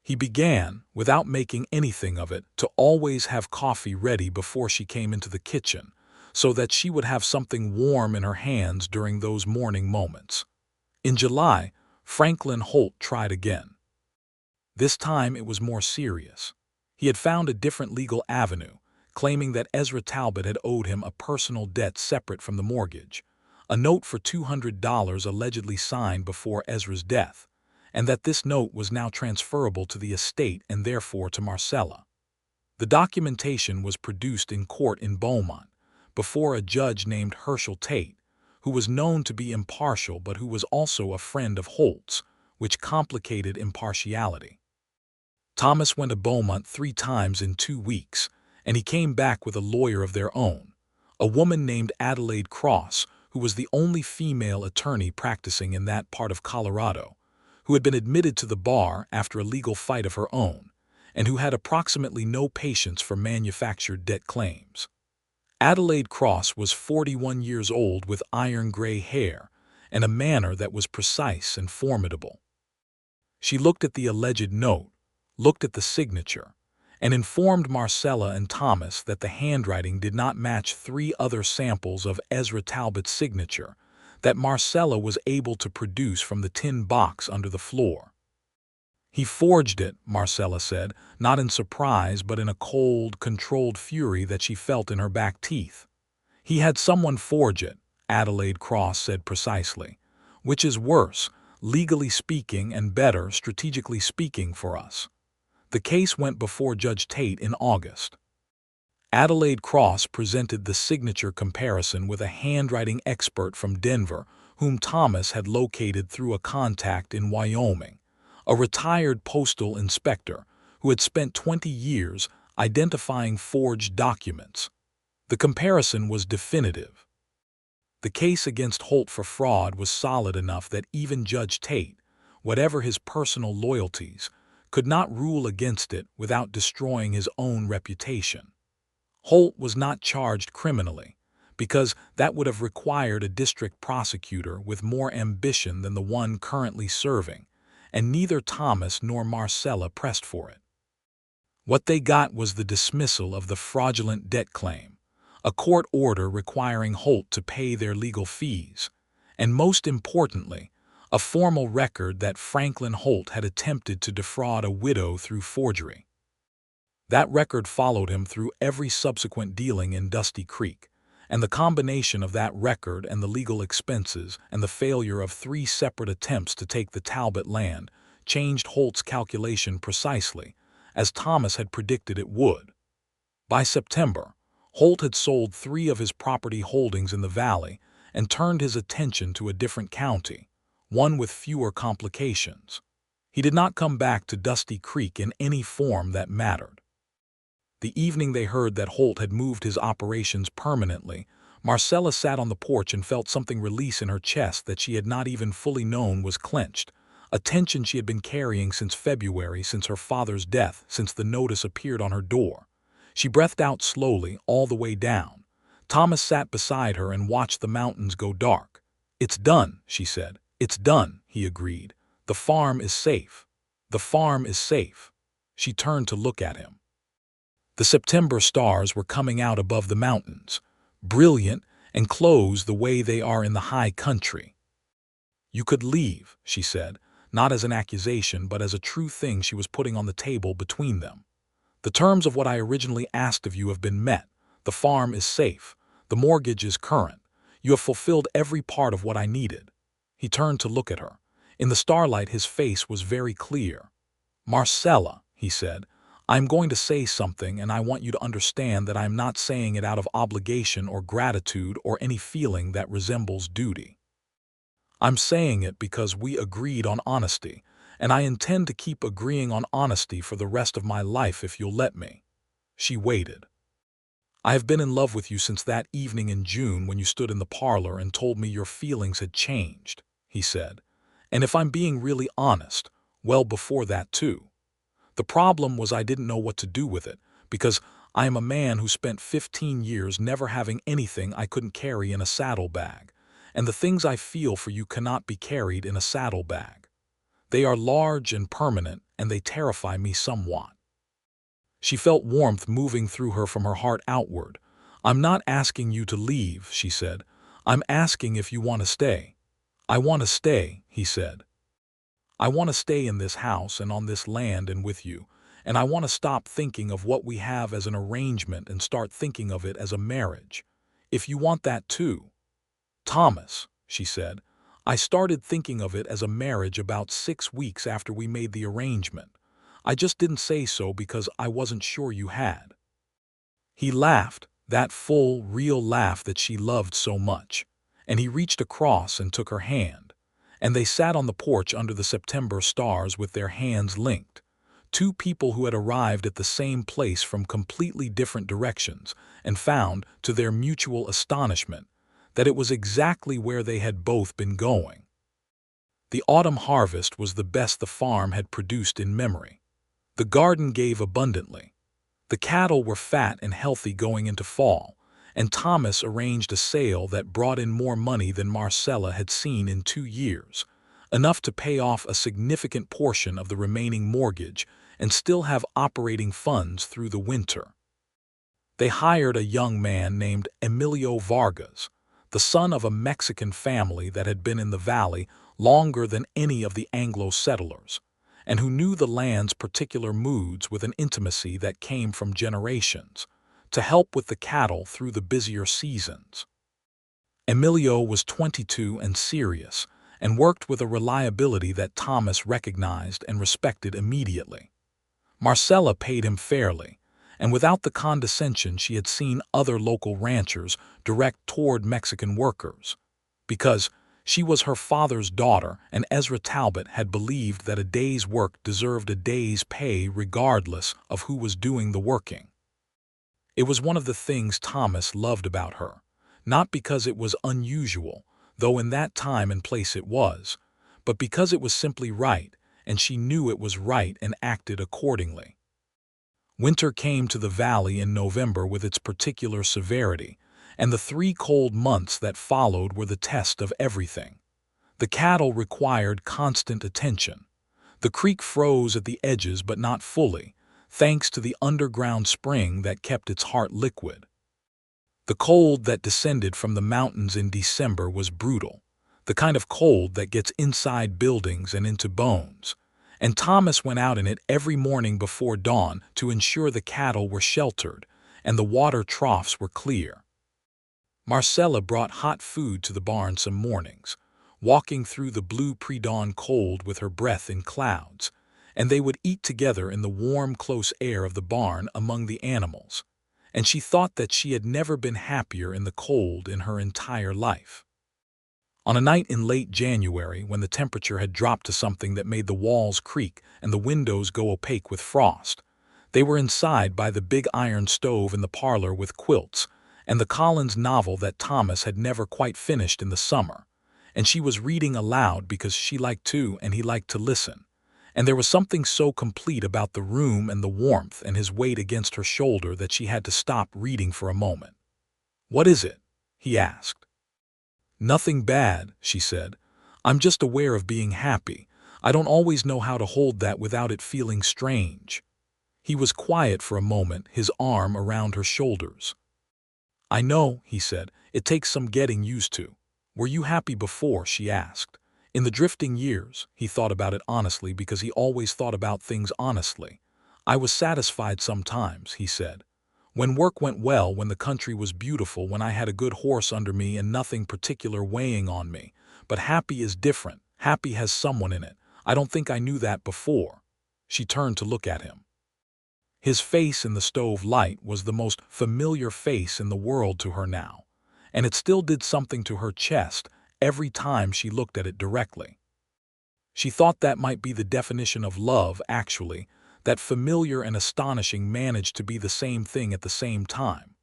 He began, without making anything of it, to always have coffee ready before she came into the kitchen, so that she would have something warm in her hands during those morning moments. In July, Franklin Holt tried again. This time it was more serious. He had found a different legal avenue, claiming that Ezra Talbot had owed him a personal debt separate from the mortgage, a note for $200 allegedly signed before Ezra's death, and that this note was now transferable to the estate and therefore to Marcella. The documentation was produced in court in Beaumont, before a judge named Herschel Tate, who was known to be impartial but who was also a friend of Holt's, which complicated impartiality. Thomas went to Beaumont 3 times in 2 weeks, and he came back with a lawyer of their own, a woman named Adelaide Cross, who was the only female attorney practicing in that part of Colorado, who had been admitted to the bar after a legal fight of her own, and who had approximately no patience for manufactured debt claims. Adelaide Cross was 41 years old with iron-gray hair and a manner that was precise and formidable. She looked at the alleged note, looked at the signature, and informed Marcella and Thomas that the handwriting did not match 3 other samples of Ezra Talbot's signature that Marcella was able to produce from the tin box under the floor. "He forged it," Marcella said, not in surprise but in a cold, controlled fury that she felt in her back teeth. "He had someone forge it," Adelaide Cross said precisely, "which is worse, legally speaking, and better, strategically speaking, for us." The case went before Judge Tate in August. Adelaide Cross presented the signature comparison with a handwriting expert from Denver whom Thomas had located through a contact in Wyoming, a retired postal inspector who had spent 20 years identifying forged documents. The comparison was definitive. The case against Holt for fraud was solid enough that even Judge Tate, whatever his personal loyalties, could not rule against it without destroying his own reputation. Holt was not charged criminally, because that would have required a district prosecutor with more ambition than the one currently serving, and neither Thomas nor Marcella pressed for it. What they got was the dismissal of the fraudulent debt claim, a court order requiring Holt to pay their legal fees, and most importantly, a formal record that Franklin Holt had attempted to defraud a widow through forgery. That record followed him through every subsequent dealing in Dusty Creek, and the combination of that record and the legal expenses and the failure of 3 separate attempts to take the Talbot land changed Holt's calculation precisely, as Thomas had predicted it would. By September, Holt had sold 3 of his property holdings in the valley and turned his attention to a different county, one with fewer complications. He did not come back to Dusty Creek in any form that mattered. The evening they heard that Holt had moved his operations permanently, Marcella sat on the porch and felt something release in her chest that she had not even fully known was clenched, a tension she had been carrying since February, since her father's death, since the notice appeared on her door. She breathed out slowly, all the way down. Thomas sat beside her and watched the mountains go dark. "It's done," she said. "It's done," he agreed. "The farm is safe. The farm is safe." She turned to look at him. The September stars were coming out above the mountains, brilliant and close the way they are in the high country. "You could leave," she said, not as an accusation but as a true thing she was putting on the table between them. "The terms of what I originally asked of you have been met. The farm is safe. The mortgage is current. You have fulfilled every part of what I needed." He turned to look at her. In the starlight his face was very clear. "Marcella," he said, "I am going to say something, and I want you to understand that I am not saying it out of obligation or gratitude or any feeling that resembles duty. I'm saying it because we agreed on honesty, and I intend to keep agreeing on honesty for the rest of my life if you'll let me." She waited. "I have been in love with you since that evening in June when you stood in the parlor and told me your feelings had changed," he said. "And if I'm being really honest, well before that too. The problem was I didn't know what to do with it, because I am a man who spent 15 years never having anything I couldn't carry in a saddlebag, and the things I feel for you cannot be carried in a saddlebag. They are large and permanent, and they terrify me somewhat." She felt warmth moving through her from her heart outward. "I'm not asking you to leave," she said. "I'm asking if you want to stay." "I want to stay," he said. "I want to stay in this house and on this land and with you, and I want to stop thinking of what we have as an arrangement and start thinking of it as a marriage. If you want that too." "Thomas," she said, "I started thinking of it as a marriage about 6 weeks after we made the arrangement. I just didn't say so because I wasn't sure you had." He laughed, that full, real laugh that she loved so much, and he reached across and took her hand. And they sat on the porch under the September stars with their hands linked, 2 people who had arrived at the same place from completely different directions and found, to their mutual astonishment, that it was exactly where they had both been going. The autumn harvest was the best the farm had produced in memory. The garden gave abundantly. The cattle were fat and healthy going into fall, and Thomas arranged a sale that brought in more money than Marcella had seen in 2 years, enough to pay off a significant portion of the remaining mortgage and still have operating funds through the winter. They hired a young man named Emilio Vargas, the son of a Mexican family that had been in the valley longer than any of the Anglo settlers, and who knew the land's particular moods with an intimacy that came from generations, to help with the cattle through the busier seasons. Emilio was 22 and serious, and worked with a reliability that Thomas recognized and respected immediately. Marcella paid him fairly, and without the condescension she had seen other local ranchers direct toward Mexican workers, because she was her father's daughter, and Ezra Talbot had believed that a day's work deserved a day's pay regardless of who was doing the working. It was one of the things Thomas loved about her, not because it was unusual, though in that time and place it was, but because it was simply right, and she knew it was right and acted accordingly. Winter came to the valley in November with its particular severity, and the 3 cold months that followed were the test of everything. The cattle required constant attention. The creek froze at the edges but not fully, thanks to the underground spring that kept its heart liquid. The cold that descended from the mountains in December was brutal, the kind of cold that gets inside buildings and into bones, and Thomas went out in it every morning before dawn to ensure the cattle were sheltered and the water troughs were clear. Marcella brought hot food to the barn some mornings, walking through the blue pre-dawn cold with her breath in clouds, and they would eat together in the warm, close air of the barn among the animals, and she thought that she had never been happier in the cold in her entire life. On a night in late January, when the temperature had dropped to something that made the walls creak and the windows go opaque with frost, they were inside by the big iron stove in the parlor with quilts and the Collins novel that Thomas had never quite finished in the summer, and she was reading aloud because she liked to and he liked to listen, and there was something so complete about the room and the warmth and his weight against her shoulder that she had to stop reading for a moment. "What is it?" he asked. "Nothing bad," she said. "I'm just aware of being happy. I don't always know how to hold that without it feeling strange." He was quiet for a moment, his arm around her shoulders. "I know," he said. "It takes some getting used to." "Were you happy before?" she asked. "In the drifting years," he thought about it honestly because he always thought about things honestly. "I was satisfied sometimes," he said. "When work went well, when the country was beautiful, when I had a good horse under me and nothing particular weighing on me. But happy is different. Happy has someone in it. I don't think I knew that before." She turned to look at him. His face in the stove light was the most familiar face in the world to her now, and it still did something to her chest every time she looked at it directly. She thought that might be the definition of love, actually, that familiar and astonishing managed to be the same thing at the same time.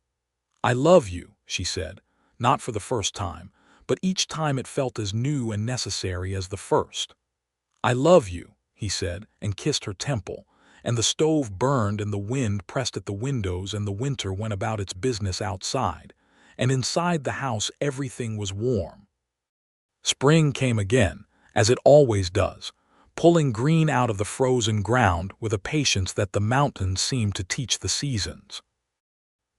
"I love you," she said, not for the first time, but each time it felt as new and necessary as the first. "I love you," he said, and kissed her temple, and the stove burned and the wind pressed at the windows and the winter went about its business outside, and inside the house everything was warm. Spring came again, as it always does, pulling green out of the frozen ground with a patience that the mountains seemed to teach the seasons.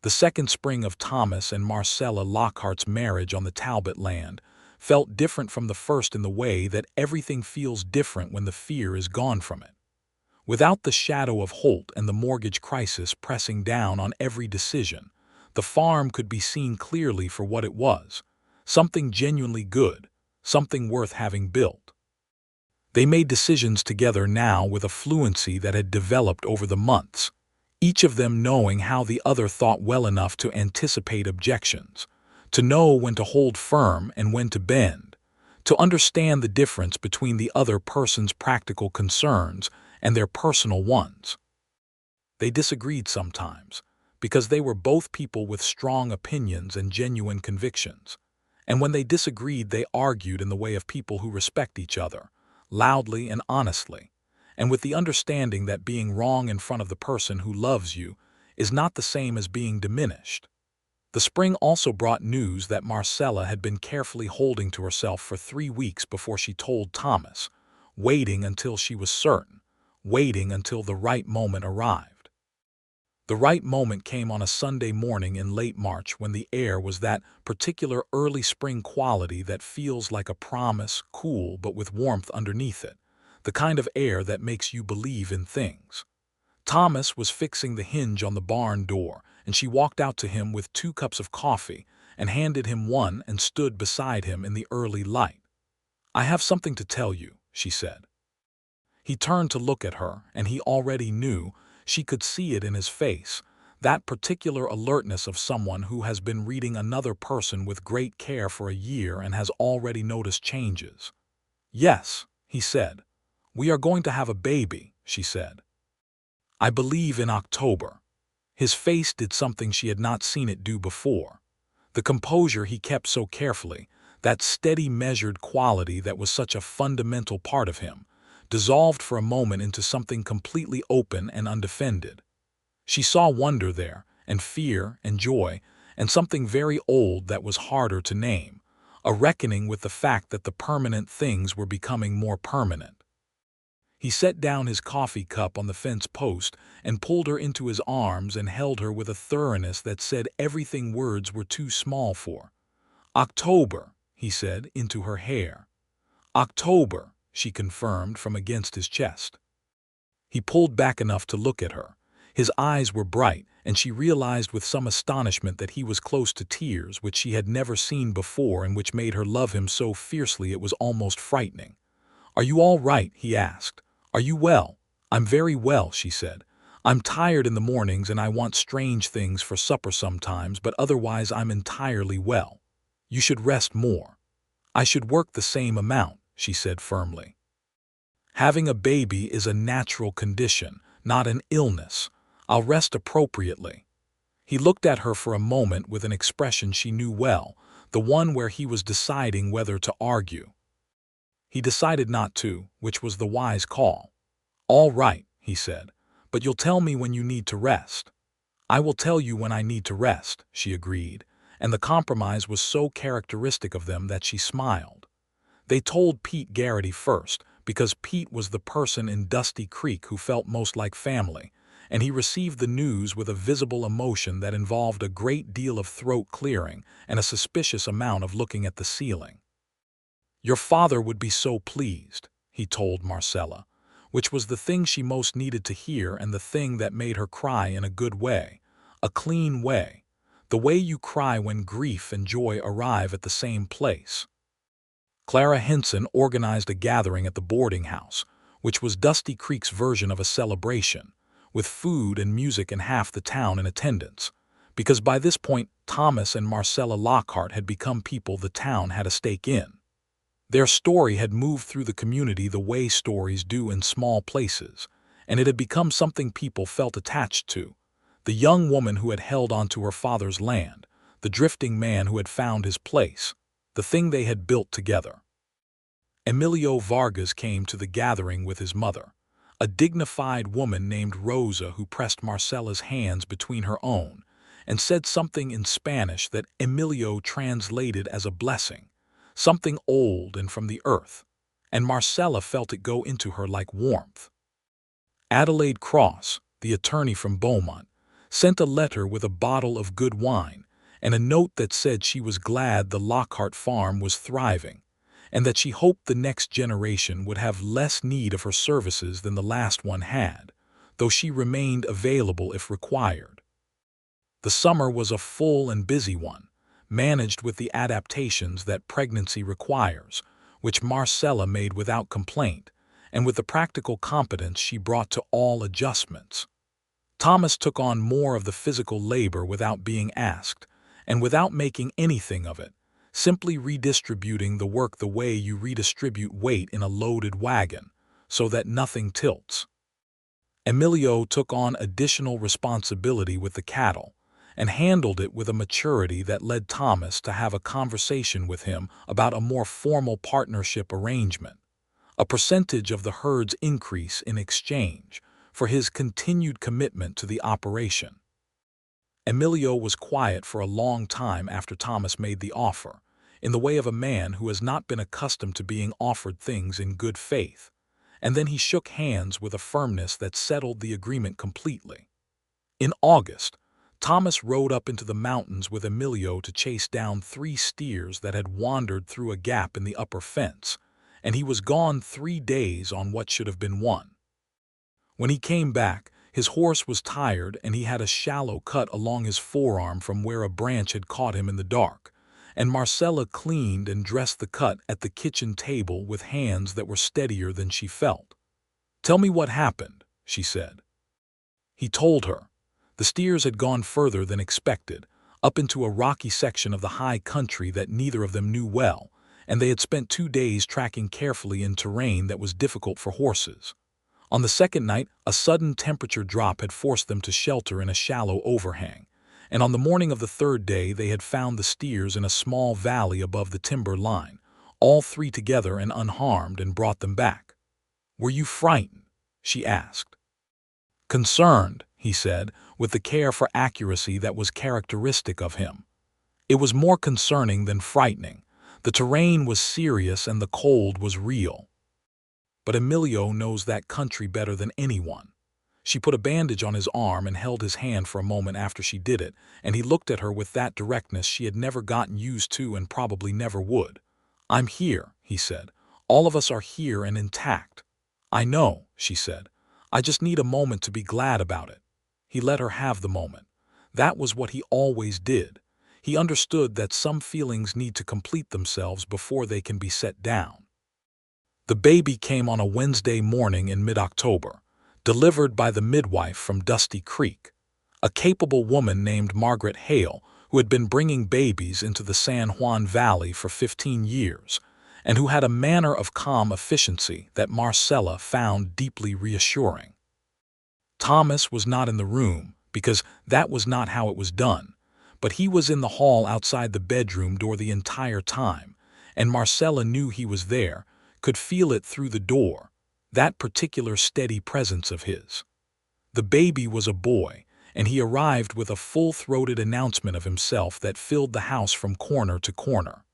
The second spring of Thomas and Marcella Lockhart's marriage on the Talbot land felt different from the first in the way that everything feels different when the fear is gone from it. Without the shadow of Holt and the mortgage crisis pressing down on every decision, the farm could be seen clearly for what it was, something genuinely good, something worth having built. They made decisions together now with a fluency that had developed over the months, each of them knowing how the other thought well enough to anticipate objections, to know when to hold firm and when to bend, to understand the difference between the other person's practical concerns and their personal ones. They disagreed sometimes, because they were both people with strong opinions and genuine convictions, and when they disagreed they argued in the way of people who respect each other, loudly and honestly, and with the understanding that being wrong in front of the person who loves you is not the same as being diminished. The spring also brought news that Marcella had been carefully holding to herself for 3 weeks before she told Thomas, waiting until she was certain, waiting until the right moment arrived. The right moment came on a Sunday morning in late March when the air was that particular early spring quality that feels like a promise, cool but with warmth underneath it, the kind of air that makes you believe in things. Thomas was fixing the hinge on the barn door, and she walked out to him with 2 cups of coffee and handed him one and stood beside him in the early light. "I have something to tell you," she said. He turned to look at her, and he already knew, she could see it in his face, that particular alertness of someone who has been reading another person with great care for a year and has already noticed changes. "Yes," he said. "We are going to have a baby," she said. "I believe in October." His face did something she had not seen it do before. The composure he kept so carefully, that steady measured quality that was such a fundamental part of him, dissolved for a moment into something completely open and undefended. She saw wonder there, and fear, and joy, and something very old that was harder to name, a reckoning with the fact that the permanent things were becoming more permanent. He set down his coffee cup on the fence post and pulled her into his arms and held her with a thoroughness that said everything words were too small for. "October," he said, into her hair. "October," she confirmed from against his chest. He pulled back enough to look at her. His eyes were bright, and she realized with some astonishment that he was close to tears, which she had never seen before and which made her love him so fiercely it was almost frightening. "Are you all right?" he asked. "Are you well?" "I'm very well," she said. "I'm tired in the mornings and I want strange things for supper sometimes, but otherwise I'm entirely well. You should rest more." "I should work the same amount," she said firmly. "Having a baby is a natural condition, not an illness. I'll rest appropriately." He looked at her for a moment with an expression she knew well, the one where he was deciding whether to argue. He decided not to, which was the wise call. "All right," he said, "but you'll tell me when you need to rest." "I will tell you when I need to rest," she agreed, and the compromise was so characteristic of them that she smiled. They told Pete Garrity first, because Pete was the person in Dusty Creek who felt most like family, and he received the news with a visible emotion that involved a great deal of throat clearing and a suspicious amount of looking at the ceiling. "Your father would be so pleased," he told Marcella, which was the thing she most needed to hear and the thing that made her cry in a good way, a clean way, the way you cry when grief and joy arrive at the same place. Clara Henson organized a gathering at the boarding house, which was Dusty Creek's version of a celebration, with food and music and half the town in attendance, because by this point Thomas and Marcella Lockhart had become people the town had a stake in. Their story had moved through the community the way stories do in small places, and it had become something people felt attached to. The young woman who had held onto her father's land, the drifting man who had found his place, the thing they had built together. Emilio Vargas came to the gathering with his mother, a dignified woman named Rosa who pressed Marcella's hands between her own and said something in Spanish that Emilio translated as a blessing, something old and from the earth, and Marcella felt it go into her like warmth. Adelaide Cross, the attorney from Beaumont, sent a letter with a bottle of good wine and a note that said she was glad the Lockhart farm was thriving and that she hoped the next generation would have less need of her services than the last one had, though she remained available if required. The summer was a full and busy one, managed with the adaptations that pregnancy requires, which Marcella made without complaint, and with the practical competence she brought to all adjustments. Thomas took on more of the physical labor without being asked, and without making anything of it, simply redistributing the work the way you redistribute weight in a loaded wagon, so that nothing tilts. Emilio took on additional responsibility with the cattle, and handled it with a maturity that led Thomas to have a conversation with him about a more formal partnership arrangement, a percentage of the herd's increase in exchange for his continued commitment to the operation. Emilio was quiet for a long time after Thomas made the offer, in the way of a man who has not been accustomed to being offered things in good faith, and then he shook hands with a firmness that settled the agreement completely. In August, Thomas rode up into the mountains with Emilio to chase down 3 steers that had wandered through a gap in the upper fence, and he was gone 3 days on what should have been 1. When he came back, his horse was tired and he had a shallow cut along his forearm from where a branch had caught him in the dark, and Marcella cleaned and dressed the cut at the kitchen table with hands that were steadier than she felt. "Tell me what happened," she said. He told her. The steers had gone further than expected, up into a rocky section of the high country that neither of them knew well, and they had spent 2 days tracking carefully in terrain that was difficult for horses. On the second night, a sudden temperature drop had forced them to shelter in a shallow overhang, and on the morning of the 3rd day they had found the steers in a small valley above the timber line, all 3 together and unharmed, and brought them back. "Were you frightened?" she asked. "Concerned," he said, with the care for accuracy that was characteristic of him. It was more concerning than frightening. The terrain was serious and the cold was real. But Emilio knows that country better than anyone. She put a bandage on his arm and held his hand for a moment after she did it, and he looked at her with that directness she had never gotten used to and probably never would. "I'm here," he said. "All of us are here and intact." "I know," she said. "I just need a moment to be glad about it." He let her have the moment. That was what he always did. He understood that some feelings need to complete themselves before they can be set down. The baby came on a Wednesday morning in mid-October, delivered by the midwife from Dusty Creek, a capable woman named Margaret Hale, who had been bringing babies into the San Juan Valley for 15 years, and who had a manner of calm efficiency that Marcella found deeply reassuring. Thomas was not in the room, because that was not how it was done, but he was in the hall outside the bedroom door the entire time, and Marcella knew he was there, could feel it through the door, that particular steady presence of his. The baby was a boy, and he arrived with a full-throated announcement of himself that filled the house from corner to corner.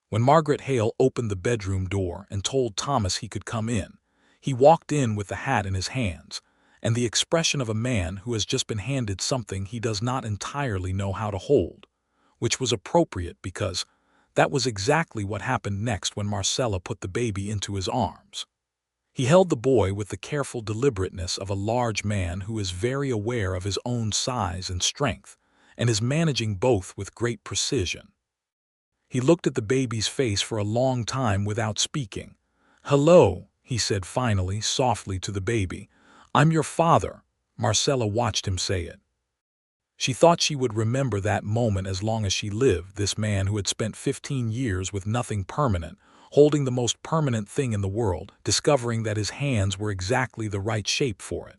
When Margaret Hale opened the bedroom door and told Thomas he could come in, he walked in with the hat in his hands, and the expression of a man who has just been handed something he does not entirely know how to hold, which was appropriate because that was exactly what happened next when Marcella put the baby into his arms. He held the boy with the careful deliberateness of a large man who is very aware of his own size and strength, and is managing both with great precision. He looked at the baby's face for a long time without speaking. "Hello," he said finally, softly to the baby. "I'm your father." Marcella watched him say it. She thought she would remember that moment as long as she lived, this man who had spent 15 years with nothing permanent, holding the most permanent thing in the world, discovering that his hands were exactly the right shape for it.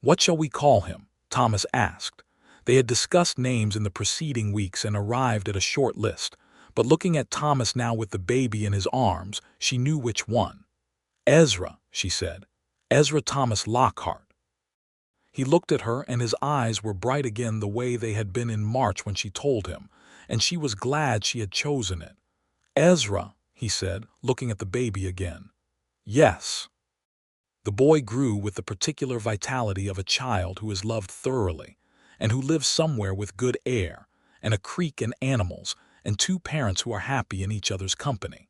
"What shall we call him?" Thomas asked. They had discussed names in the preceding weeks and arrived at a short list, but looking at Thomas now with the baby in his arms, she knew which one. "Ezra," she said. "Ezra Thomas Lockhart." He looked at her, and his eyes were bright again the way they had been in March when she told him, and she was glad she had chosen it. "Ezra," he said, looking at the baby again. "Yes." The boy grew with the particular vitality of a child who is loved thoroughly, and who lives somewhere with good air, and a creek and animals, and 2 parents who are happy in each other's company.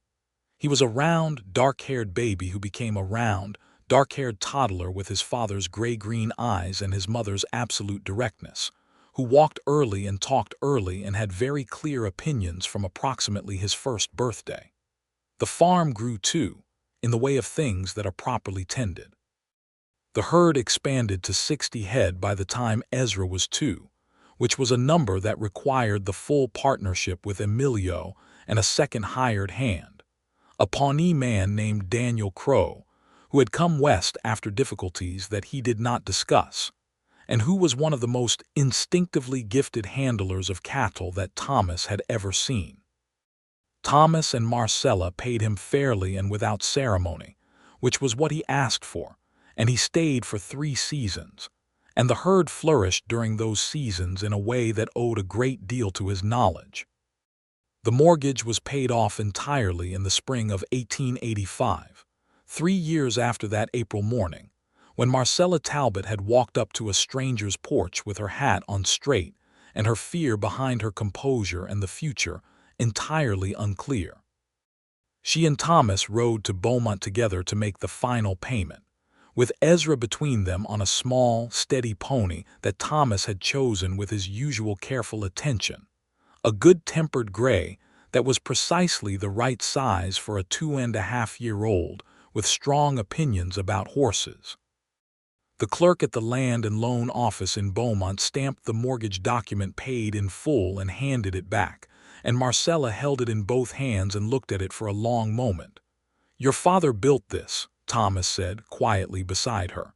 He was a round, dark-haired baby who became a round, dark-haired toddler with his father's gray-green eyes and his mother's absolute directness, who walked early and talked early and had very clear opinions from approximately his 1st birthday. The farm grew too, in the way of things that are properly tended. The herd expanded to 60 head by the time Ezra was 2, which was a number that required the full partnership with Emilio and a second hired hand, a Pawnee man named Daniel Crow, who had come west after difficulties that he did not discuss, and who was one of the most instinctively gifted handlers of cattle that Thomas had ever seen. Thomas and Marcella paid him fairly and without ceremony, which was what he asked for, and he stayed for 3 seasons, and the herd flourished during those seasons in a way that owed a great deal to his knowledge. The mortgage was paid off entirely in the spring of 1885, 3 years after that April morning, when Marcella Talbot had walked up to a stranger's porch with her hat on straight and her fear behind her composure and the future entirely unclear. She and Thomas rode to Beaumont together to make the final payment, with Ezra between them on a small, steady pony that Thomas had chosen with his usual careful attention, a good-tempered gray that was precisely the right size for a 2.5-year-old with strong opinions about horses. The clerk at the Land and Loan Office in Beaumont stamped the mortgage document paid in full and handed it back, and Marcella held it in both hands and looked at it for a long moment. "Your father built this," Thomas said quietly beside her.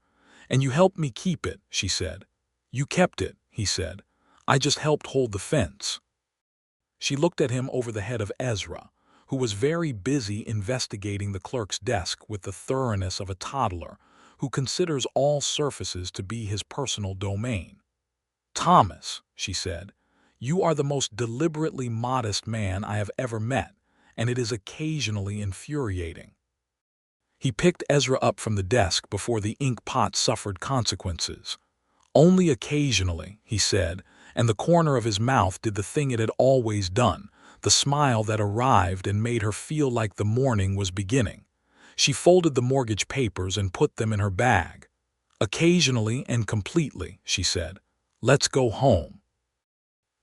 "And you helped me keep it," she said. "You kept it," he said. "I just helped hold the fence." She looked at him over the head of Ezra, who was very busy investigating the clerk's desk with the thoroughness of a toddler who considers all surfaces to be his personal domain. "Thomas," she said, "you are the most deliberately modest man I have ever met, and it is occasionally infuriating." He picked Ezra up from the desk before the ink pot suffered consequences. "Only occasionally," he said, and the corner of his mouth did the thing it had always done, the smile that arrived and made her feel like the morning was beginning. She folded the mortgage papers and put them in her bag. "Occasionally and completely," she said. "Let's go home."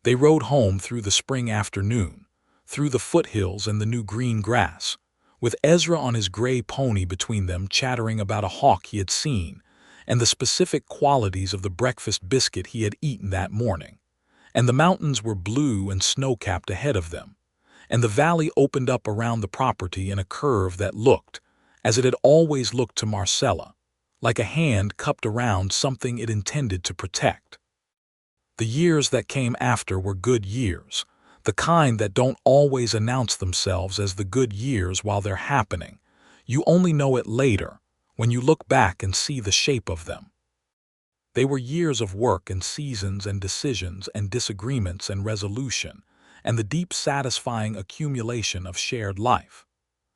They rode home through the spring afternoon, through the foothills and the new green grass, with Ezra on his gray pony between them chattering about a hawk he had seen and the specific qualities of the breakfast biscuit he had eaten that morning. And the mountains were blue and snow-capped ahead of them, and the valley opened up around the property in a curve that looked, as it had always looked to Marcella, like a hand cupped around something it intended to protect. The years that came after were good years, the kind that don't always announce themselves as the good years while they're happening. You only know it later, when you look back and see the shape of them. They were years of work and seasons and decisions and disagreements and resolution, and the deep satisfying accumulation of shared life.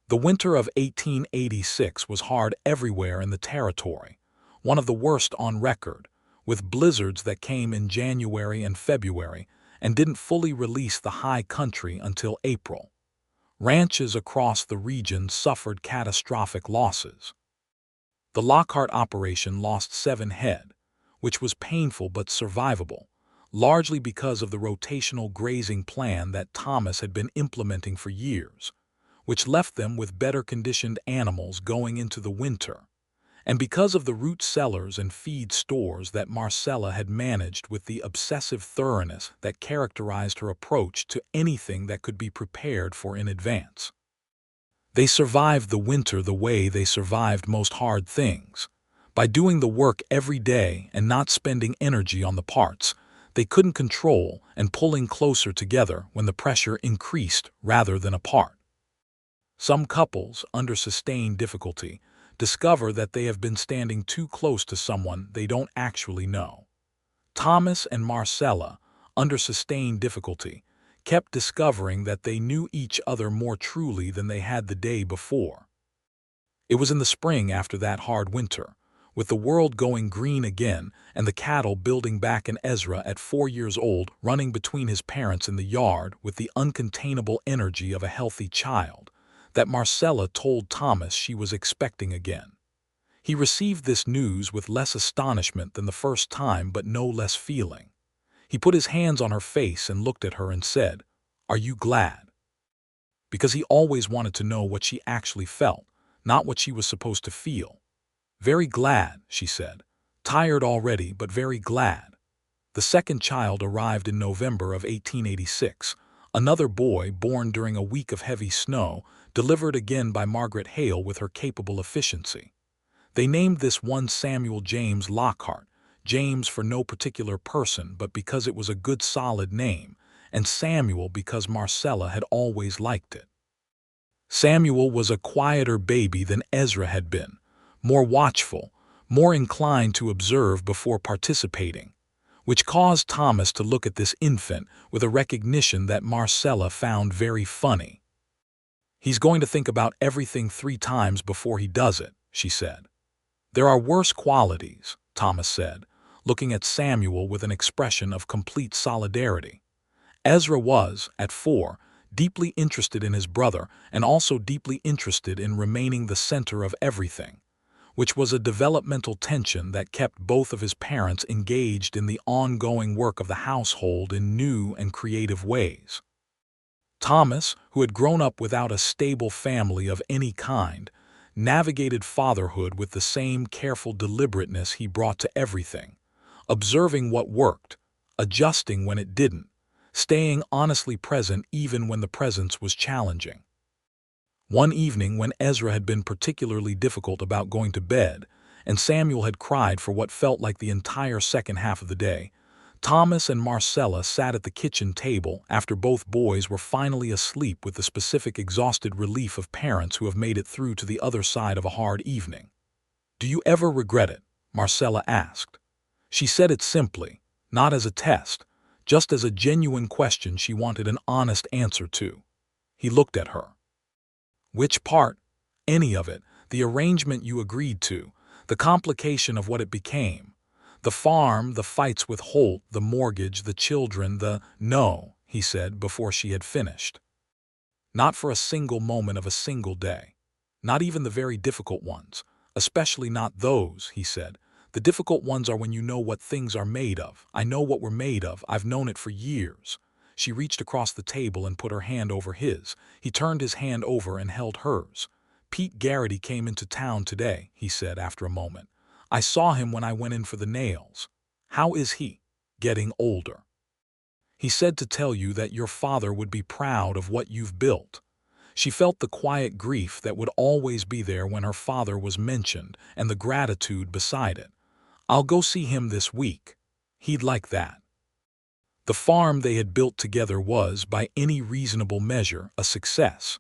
The winter of 1886 was hard everywhere in the territory, one of the worst on record, with blizzards that came in January and February and didn't fully release the high country until April. Ranches across the region suffered catastrophic losses. The Lockhart operation lost 7 head, which was painful but survivable, largely because of the rotational grazing plan that Thomas had been implementing for years, which left them with better-conditioned animals going into the winter, and because of the root cellars and feed stores that Marcella had managed with the obsessive thoroughness that characterized her approach to anything that could be prepared for in advance. They survived the winter the way they survived most hard things, by doing the work every day and not spending energy on the parts they couldn't control and pulling closer together when the pressure increased rather than apart. Some couples, under sustained difficulty, discover that they have been standing too close to someone they don't actually know. Thomas and Marcella, under sustained difficulty, kept discovering that they knew each other more truly than they had the day before. It was in the spring after that hard winter, with the world going green again and the cattle building back in Ezra at 4 years old running between his parents in the yard with the uncontainable energy of a healthy child, that Marcella told Thomas she was expecting again. He received this news with less astonishment than the first time but no less feeling. He put his hands on her face and looked at her and said, "Are you glad?" Because he always wanted to know what she actually felt, not what she was supposed to feel. "Very glad," she said. "Tired already, but very glad." The second child arrived in November of 1886, another boy born during a week of heavy snow, delivered again by Margaret Hale with her capable efficiency. They named this one Samuel James Lockhart, James for no particular person but because it was a good solid name, and Samuel because Marcella had always liked it. Samuel was a quieter baby than Ezra had been, more watchful, more inclined to observe before participating, which caused Thomas to look at this infant with a recognition that Marcella found very funny. "He's going to think about everything 3 times before he does it," she said. "There are worse qualities," Thomas said, looking at Samuel with an expression of complete solidarity. Ezra was, at 4, deeply interested in his brother and also deeply interested in remaining the center of everything, which was a developmental tension that kept both of his parents engaged in the ongoing work of the household in new and creative ways. Thomas, who had grown up without a stable family of any kind, navigated fatherhood with the same careful deliberateness he brought to everything, observing what worked, adjusting when it didn't, staying honestly present even when the presence was challenging. One evening when Ezra had been particularly difficult about going to bed, and Samuel had cried for what felt like the entire second half of the day, Thomas and Marcella sat at the kitchen table after both boys were finally asleep with the specific exhausted relief of parents who have made it through to the other side of a hard evening. "Do you ever regret it?" Marcella asked. She said it simply, not as a test, just as a genuine question she wanted an honest answer to. He looked at her. "Which part?" "Any of it. The arrangement you agreed to, the complication of what it became. The farm, the fights with Holt, the mortgage, the children, the—" "No," he said before she had finished. "Not for a single moment of a single day. Not even the very difficult ones. Especially not those," he said. "The difficult ones are when you know what things are made of. I know what we're made of. I've known it for years." She reached across the table and put her hand over his. He turned his hand over and held hers. "Pete Garrity came into town today," he said after a moment. "I saw him when I went in for the nails. How is he?" "Getting older. He said to tell you that your father would be proud of what you've built." She felt the quiet grief that would always be there when her father was mentioned and the gratitude beside it. "I'll go see him this week. He'd like that." The farm they had built together was, by any reasonable measure, a success.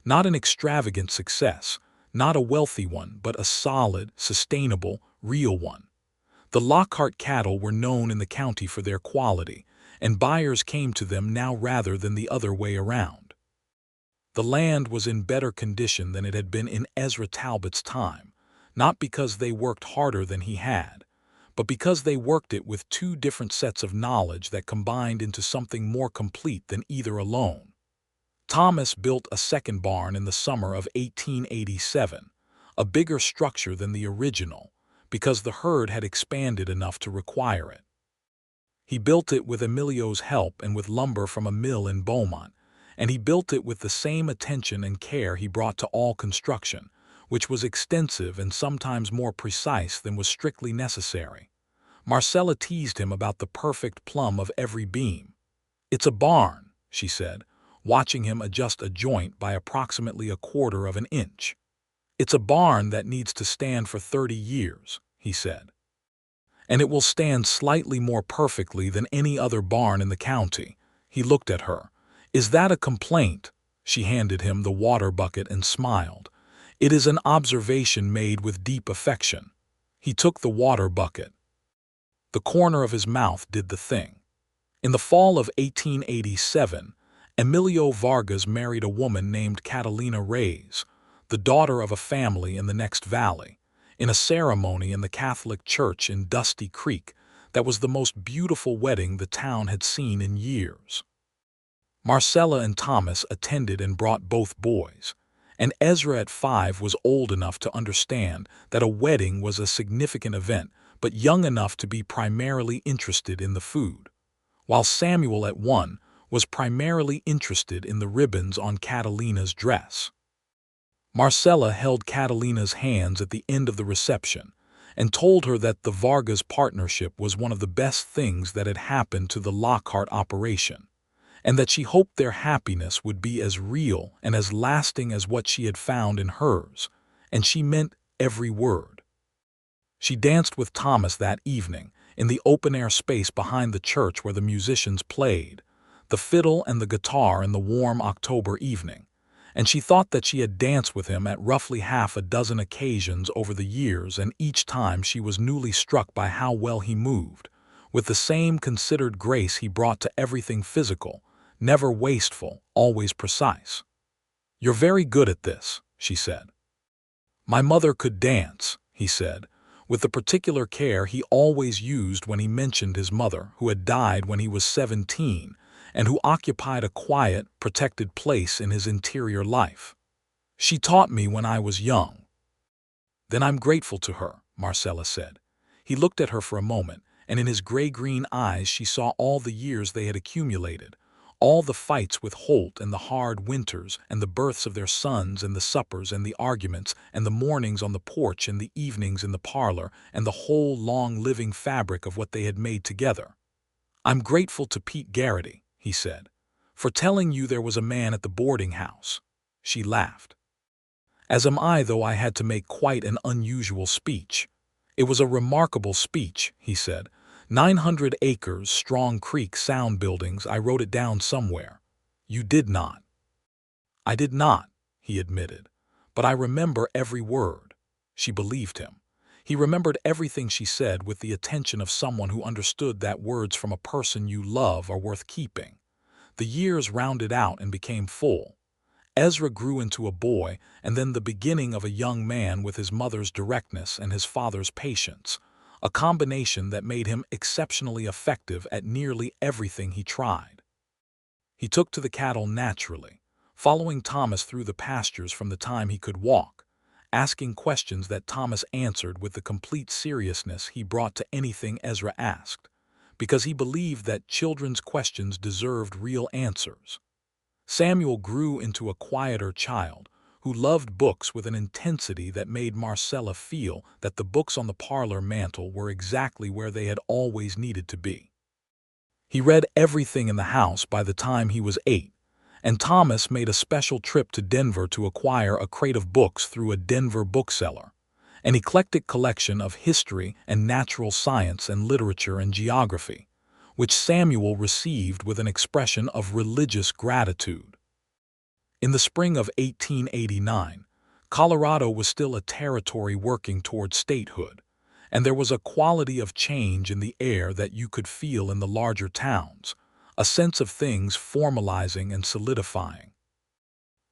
Not an extravagant success, not a wealthy one, but a solid, sustainable, real one. The Lockhart cattle were known in the county for their quality, and buyers came to them now rather than the other way around. The land was in better condition than it had been in Ezra Talbot's time, not because they worked harder than he had, but because they worked it with 2 different sets of knowledge that combined into something more complete than either alone. Thomas built a second barn in the summer of 1887, a bigger structure than the original, because the herd had expanded enough to require it. He built it with Emilio's help and with lumber from a mill in Beaumont, and he built it with the same attention and care he brought to all construction, which was extensive and sometimes more precise than was strictly necessary. Marcella teased him about the perfect plumb of every beam. "It's a barn," she said, watching him adjust a joint by approximately 1/4 of an inch. "It's a barn that needs to stand for 30 years, he said. "And it will stand slightly more perfectly than any other barn in the county." He looked at her. "Is that a complaint?" She handed him the water bucket and smiled. "It is an observation made with deep affection." He took the water bucket. The corner of his mouth did the thing. In the fall of 1887, Emilio Vargas married a woman named Catalina Reyes, the daughter of a family in the next valley, in a ceremony in the Catholic Church in Dusty Creek that was the most beautiful wedding the town had seen in years. Marcella and Thomas attended and brought both boys, and Ezra at 5 was old enough to understand that a wedding was a significant event, but young enough to be primarily interested in the food, while Samuel at 1 was primarily interested in the ribbons on Catalina's dress. Marcella held Catalina's hands at the end of the reception and told her that the Vargas partnership was one of the best things that had happened to the Lockhart operation, and that she hoped their happiness would be as real and as lasting as what she had found in hers, and she meant every word. She danced with Thomas that evening in the open-air space behind the church where the musicians played, the fiddle and the guitar in the warm October evening, and she thought that she had danced with him at roughly half a dozen occasions over the years, and each time she was newly struck by how well he moved, with the same considered grace he brought to everything physical, never wasteful, always precise. "You're very good at this," she said. "My mother could dance," he said, with the particular care he always used when he mentioned his mother, who had died when he was 17, and who occupied a quiet, protected place in his interior life. "She taught me when I was young." "Then I'm grateful to her," Marcella said. He looked at her for a moment, and in his gray-green eyes she saw all the years they had accumulated, all the fights with Holt and the hard winters and the births of their sons and the suppers and the arguments and the mornings on the porch and the evenings in the parlor and the whole long living fabric of what they had made together. "I'm grateful to Pete Garrity," he said, "for telling you there was a man at the boarding house." She laughed. "As am I, though I had to make quite an unusual speech." "It was a remarkable speech," he said. 900 acres, Strong Creek sound buildings, I wrote it down somewhere." "You did not." "I did not," he admitted. "But I remember every word." She believed him. He remembered everything she said with the attention of someone who understood that words from a person you love are worth keeping. The years rounded out and became full. Ezra grew into a boy, and then the beginning of a young man with his mother's directness and his father's patience, a combination that made him exceptionally effective at nearly everything he tried. He took to the cattle naturally, following Thomas through the pastures from the time he could walk, asking questions that Thomas answered with the complete seriousness he brought to anything Ezra asked, because he believed that children's questions deserved real answers. Samuel grew into a quieter child, who loved books with an intensity that made Marcella feel that the books on the parlor mantel were exactly where they had always needed to be. He read everything in the house by the time he was 8, and Thomas made a special trip to Denver to acquire a crate of books through a Denver bookseller, an eclectic collection of history and natural science and literature and geography, which Samuel received with an expression of religious gratitude. In the spring of 1889, Colorado was still a territory working toward statehood, and there was a quality of change in the air that you could feel in the larger towns, a sense of things formalizing and solidifying.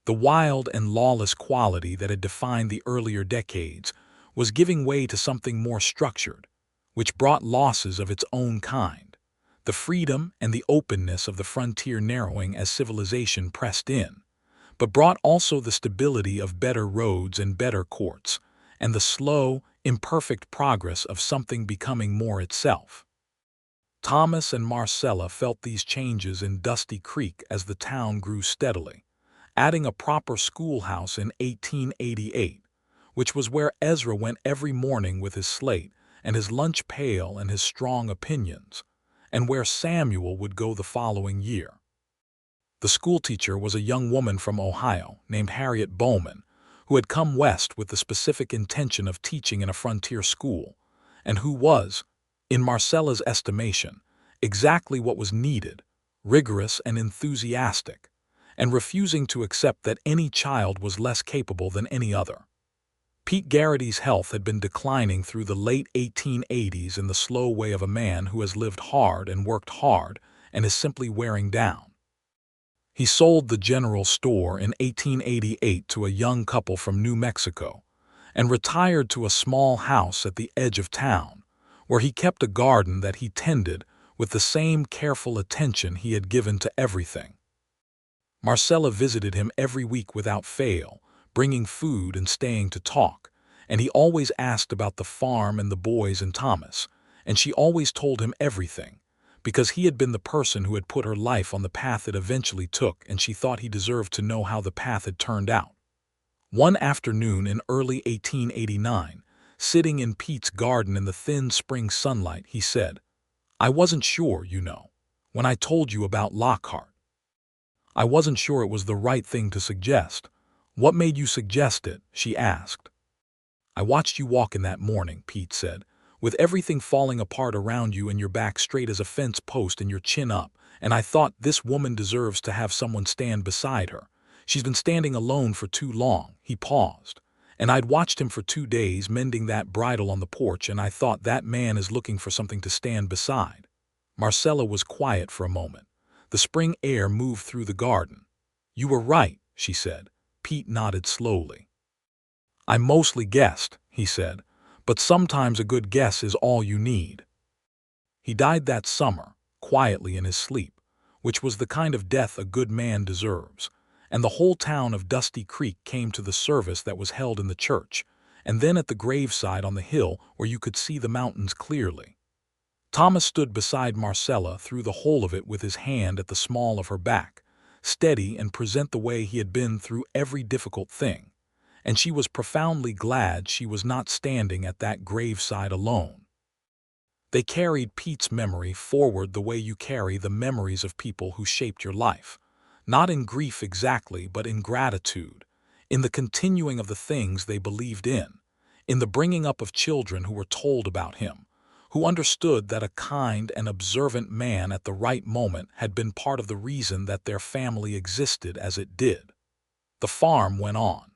The wild and lawless quality that had defined the earlier decades was giving way to something more structured, which brought losses of its own kind, the freedom and the openness of the frontier narrowing as civilization pressed in, but brought also the stability of better roads and better courts, and the slow, imperfect progress of something becoming more itself. Thomas and Marcella felt these changes in Dusty Creek as the town grew steadily, adding a proper schoolhouse in 1888, which was where Ezra went every morning with his slate and his lunch pail and his strong opinions, and where Samuel would go the following year. The schoolteacher was a young woman from Ohio named Harriet Bowman, who had come west with the specific intention of teaching in a frontier school, and who was, in Marcella's estimation, exactly what was needed, rigorous and enthusiastic, and refusing to accept that any child was less capable than any other. Pete Garrity's health had been declining through the late 1880s in the slow way of a man who has lived hard and worked hard and is simply wearing down. He sold the general store in 1888 to a young couple from New Mexico and retired to a small house at the edge of town, where he kept a garden that he tended with the same careful attention he had given to everything. Marcella visited him every week without fail, bringing food and staying to talk, and he always asked about the farm and the boys and Thomas, and she always told him everything, because he had been the person who had put her life on the path it eventually took, and she thought he deserved to know how the path had turned out. One afternoon in early 1889, sitting in Pete's garden in the thin spring sunlight, he said, "I wasn't sure, you know, when I told you about Lockhart. I wasn't sure it was the right thing to suggest." "What made you suggest it?" she asked. "I watched you walk in that morning," Pete said, "with everything falling apart around you and your back straight as a fence post and your chin up, and I thought, this woman deserves to have someone stand beside her. She's been standing alone for too long." He paused. "And I'd watched him for 2 days mending that bridle on the porch, and I thought that man is looking for something to stand beside." Marcella was quiet for a moment. The spring air moved through the garden. "You were right," she said. Pete nodded slowly. "I mostly guessed," he said, "but sometimes a good guess is all you need." He died that summer, quietly in his sleep, which was the kind of death a good man deserves, and the whole town of Dusty Creek came to the service that was held in the church, and then at the graveside on the hill where you could see the mountains clearly. Thomas stood beside Marcella through the whole of it with his hand at the small of her back, steady and present the way he had been through every difficult thing, and she was profoundly glad she was not standing at that graveside alone. They carried Pete's memory forward the way you carry the memories of people who shaped your life, not in grief exactly, but in gratitude, in the continuing of the things they believed in the bringing up of children who were told about him, who understood that a kind and observant man at the right moment had been part of the reason that their family existed as it did. The farm went on.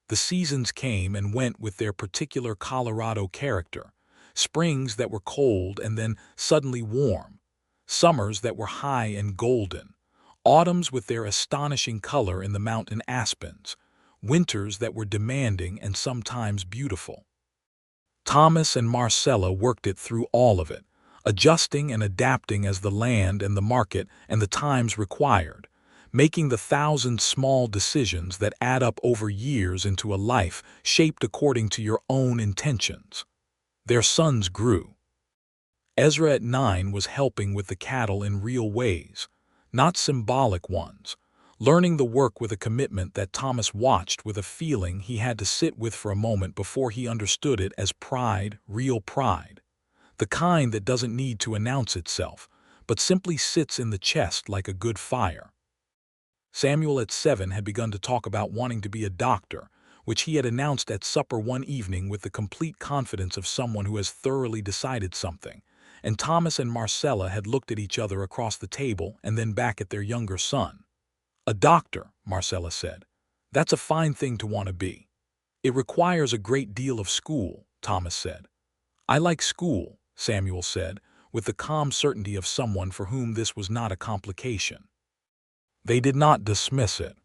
The seasons came and went with their particular Colorado character, springs that were cold and then suddenly warm, summers that were high and golden, autumns with their astonishing color in the mountain aspens, winters that were demanding and sometimes beautiful. Thomas and Marcella worked it through all of it, adjusting and adapting as the land and the market and the times required, making the thousand small decisions that add up over years into a life shaped according to your own intentions. Their sons grew. Ezra at 9 was helping with the cattle in real ways, not symbolic ones, learning the work with a commitment that Thomas watched with a feeling he had to sit with for a moment before he understood it as pride, real pride, the kind that doesn't need to announce itself, but simply sits in the chest like a good fire. Samuel at 7 had begun to talk about wanting to be a doctor, which he had announced at supper one evening with the complete confidence of someone who has thoroughly decided something, and Thomas and Marcella had looked at each other across the table and then back at their younger son. "A doctor," Marcella said. "That's a fine thing to want to be." "It requires a great deal of school," Thomas said. "I like school," Samuel said, with the calm certainty of someone for whom this was not a complication. They did not dismiss it.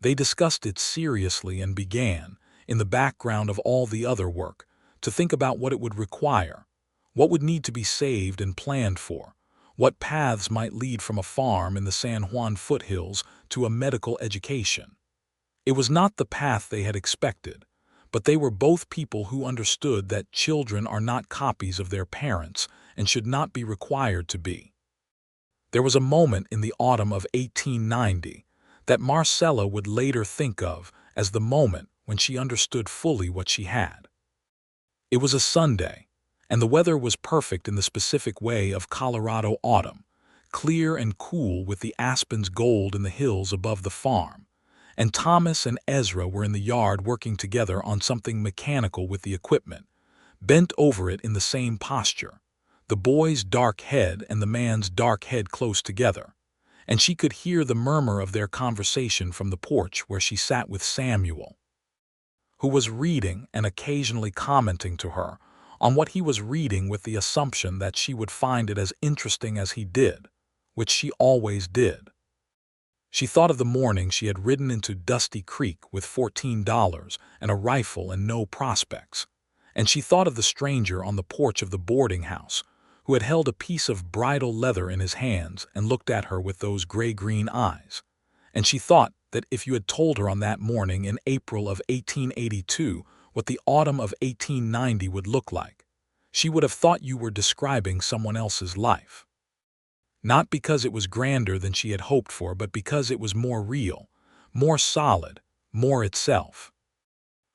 They discussed it seriously and began, in the background of all the other work, to think about what it would require, what would need to be saved and planned for, what paths might lead from a farm in the San Juan foothills to a medical education. It was not the path they had expected, but they were both people who understood that children are not copies of their parents and should not be required to be. There was a moment in the autumn of 1890 that Marcella would later think of as the moment when she understood fully what she had. It was a Sunday, and the weather was perfect in the specific way of Colorado autumn, clear and cool with the aspens gold in the hills above the farm, and Thomas and Ezra were in the yard working together on something mechanical with the equipment, bent over it in the same posture, the boy's dark head and the man's dark head close together, and she could hear the murmur of their conversation from the porch where she sat with Samuel, who was reading and occasionally commenting to her on what he was reading with the assumption that she would find it as interesting as he did, which she always did. She thought of the morning she had ridden into Dusty Creek with $14 and a rifle and no prospects, and she thought of the stranger on the porch of the boarding house who had held a piece of bridal leather in his hands and looked at her with those gray-green eyes, and she thought that if you had told her on that morning in April of 1882 what the autumn of 1890 would look like, she would have thought you were describing someone else's life. Not because it was grander than she had hoped for, but because it was more real, more solid, more itself.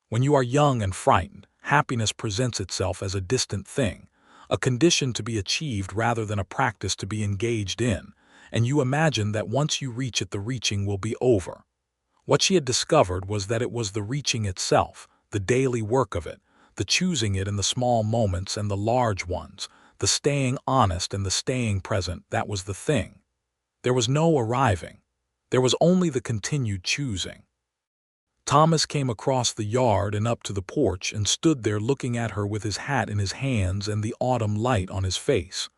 When you are young and frightened, happiness presents itself as a distant thing, a condition to be achieved rather than a practice to be engaged in, and you imagine that once you reach it the reaching will be over. What she had discovered was that it was the reaching itself, the daily work of it, the choosing it in the small moments and the large ones, the staying honest and the staying present, that was the thing. There was no arriving. There was only the continued choosing. Thomas came across the yard and up to the porch and stood there looking at her with his hat in his hands and the autumn light on his face.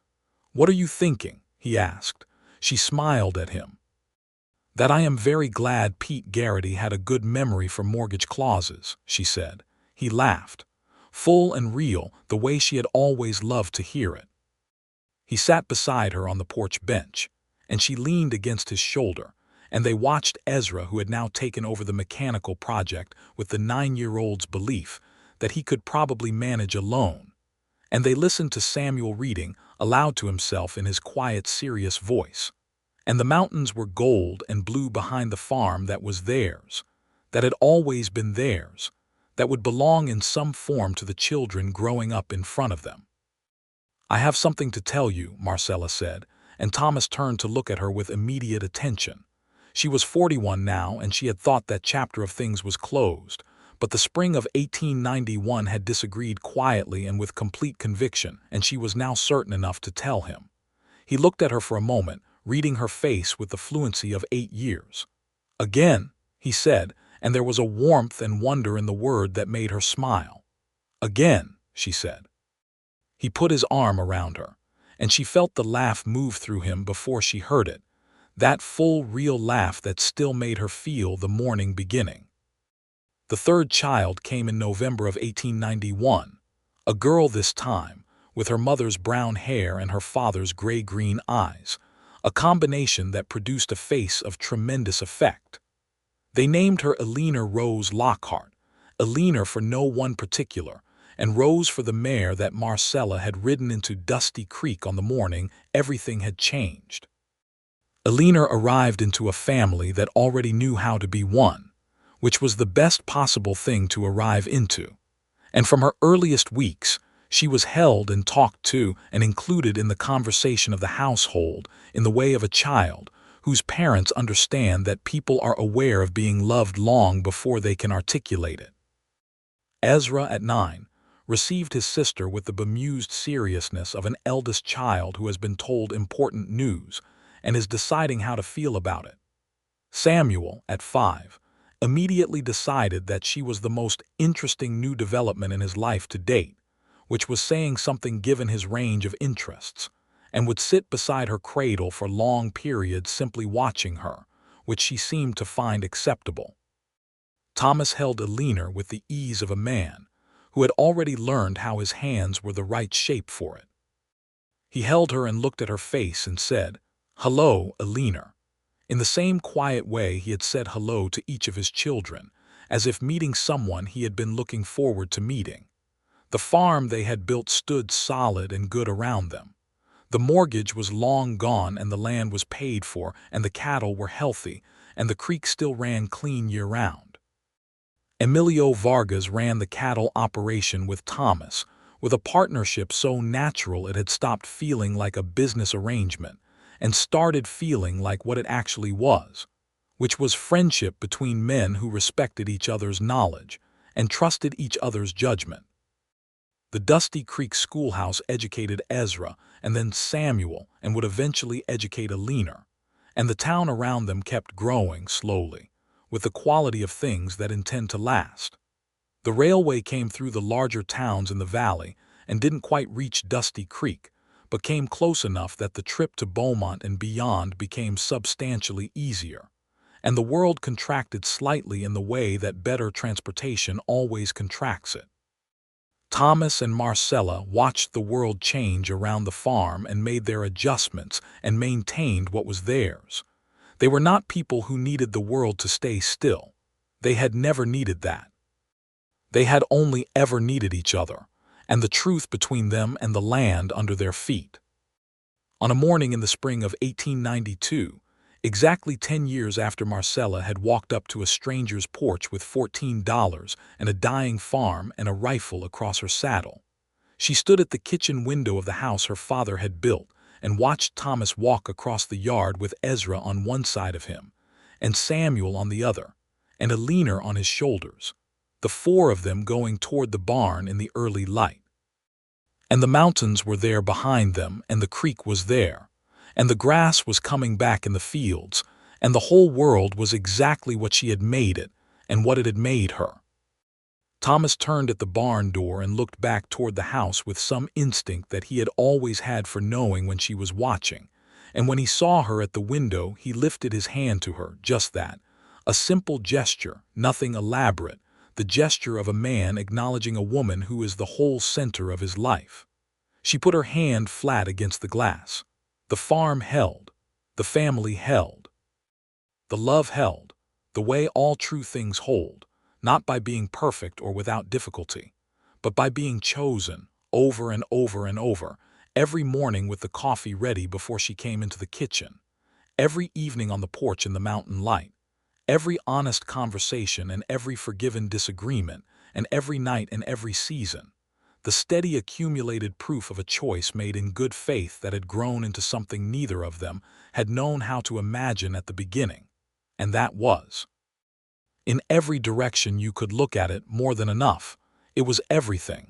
"What are you thinking?" he asked. She smiled at him. "That I am very glad Pete Garrity had a good memory for mortgage clauses," she said. He laughed, full and real, the way she had always loved to hear it. He sat beside her on the porch bench, and she leaned against his shoulder, and they watched Ezra, who had now taken over the mechanical project with the 9-year-old's belief that he could probably manage alone, and they listened to Samuel reading aloud to himself in his quiet, serious voice. And the mountains were gold and blue behind the farm that was theirs, that had always been theirs, that would belong in some form to the children growing up in front of them. "I have something to tell you," Marcella said, and Thomas turned to look at her with immediate attention. She was 41 now, and she had thought that chapter of things was closed, but the spring of 1891 had disagreed quietly and with complete conviction, and she was now certain enough to tell him. He looked at her for a moment, reading her face with the fluency of 8 years. "Again," he said, and there was a warmth and wonder in the word that made her smile. "Again," she said. He put his arm around her, and she felt the laugh move through him before she heard it, that full, real laugh that still made her feel the morning beginning. The third child came in November of 1891, a girl this time, with her mother's brown hair and her father's gray-green eyes, a combination that produced a face of tremendous effect. They named her Eleanor Rose Lockhart, Eleanor for no one particular, and Rose for the mare that Marcella had ridden into Dusty Creek on the morning everything had changed. Eleanor arrived into a family that already knew how to be one, which was the best possible thing to arrive into, and from her earliest weeks, she was held and talked to and included in the conversation of the household in the way of a child whose parents understand that people are aware of being loved long before they can articulate it. Ezra, at 9, received his sister with the bemused seriousness of an eldest child who has been told important news and is deciding how to feel about it. Samuel, at 5, immediately decided that she was the most interesting new development in his life to date, which was saying something given his range of interests, and would sit beside her cradle for long periods simply watching her, which she seemed to find acceptable. Thomas held Eleanor with the ease of a man who had already learned how his hands were the right shape for it. He held her and looked at her face and said, "Hello, Eleanor," in the same quiet way he had said hello to each of his children, as if meeting someone he had been looking forward to meeting. The farm they had built stood solid and good around them. The mortgage was long gone and the land was paid for and the cattle were healthy and the creek still ran clean year-round. Emilio Vargas ran the cattle operation with Thomas, with a partnership so natural it had stopped feeling like a business arrangement and started feeling like what it actually was, which was friendship between men who respected each other's knowledge and trusted each other's judgment. The Dusty Creek schoolhouse educated Ezra and then Samuel and would eventually educate Eleanor, and the town around them kept growing slowly, with the quality of things that intend to last. The railway came through the larger towns in the valley and didn't quite reach Dusty Creek, but came close enough that the trip to Beaumont and beyond became substantially easier, and the world contracted slightly in the way that better transportation always contracts it. Thomas and Marcella watched the world change around the farm and made their adjustments and maintained what was theirs. They were not people who needed the world to stay still. They had never needed that. They had only ever needed each other, and the truth between them and the land under their feet. On a morning in the spring of 1892, exactly 10 years after Marcella had walked up to a stranger's porch with $14 and a dying farm and a rifle across her saddle, she stood at the kitchen window of the house her father had built and watched Thomas walk across the yard with Ezra on one side of him, and Samuel on the other, and Eleanor on his shoulders, the 4 of them going toward the barn in the early light. And the mountains were there behind them, and the creek was there, and the grass was coming back in the fields, and the whole world was exactly what she had made it and what it had made her. Thomas turned at the barn door and looked back toward the house with some instinct that he had always had for knowing when she was watching, and when he saw her at the window he lifted his hand to her, just that. A simple gesture, nothing elaborate, the gesture of a man acknowledging a woman who is the whole center of his life. She put her hand flat against the glass. The farm held. The family held. The love held, the way all true things hold, not by being perfect or without difficulty, but by being chosen, over and over and over, every morning with the coffee ready before she came into the kitchen, every evening on the porch in the mountain light, every honest conversation and every forgiven disagreement, and every night and every season. The steady accumulated proof of a choice made in good faith that had grown into something neither of them had known how to imagine at the beginning. And that was. In every direction you could look at it, more than enough. It was everything.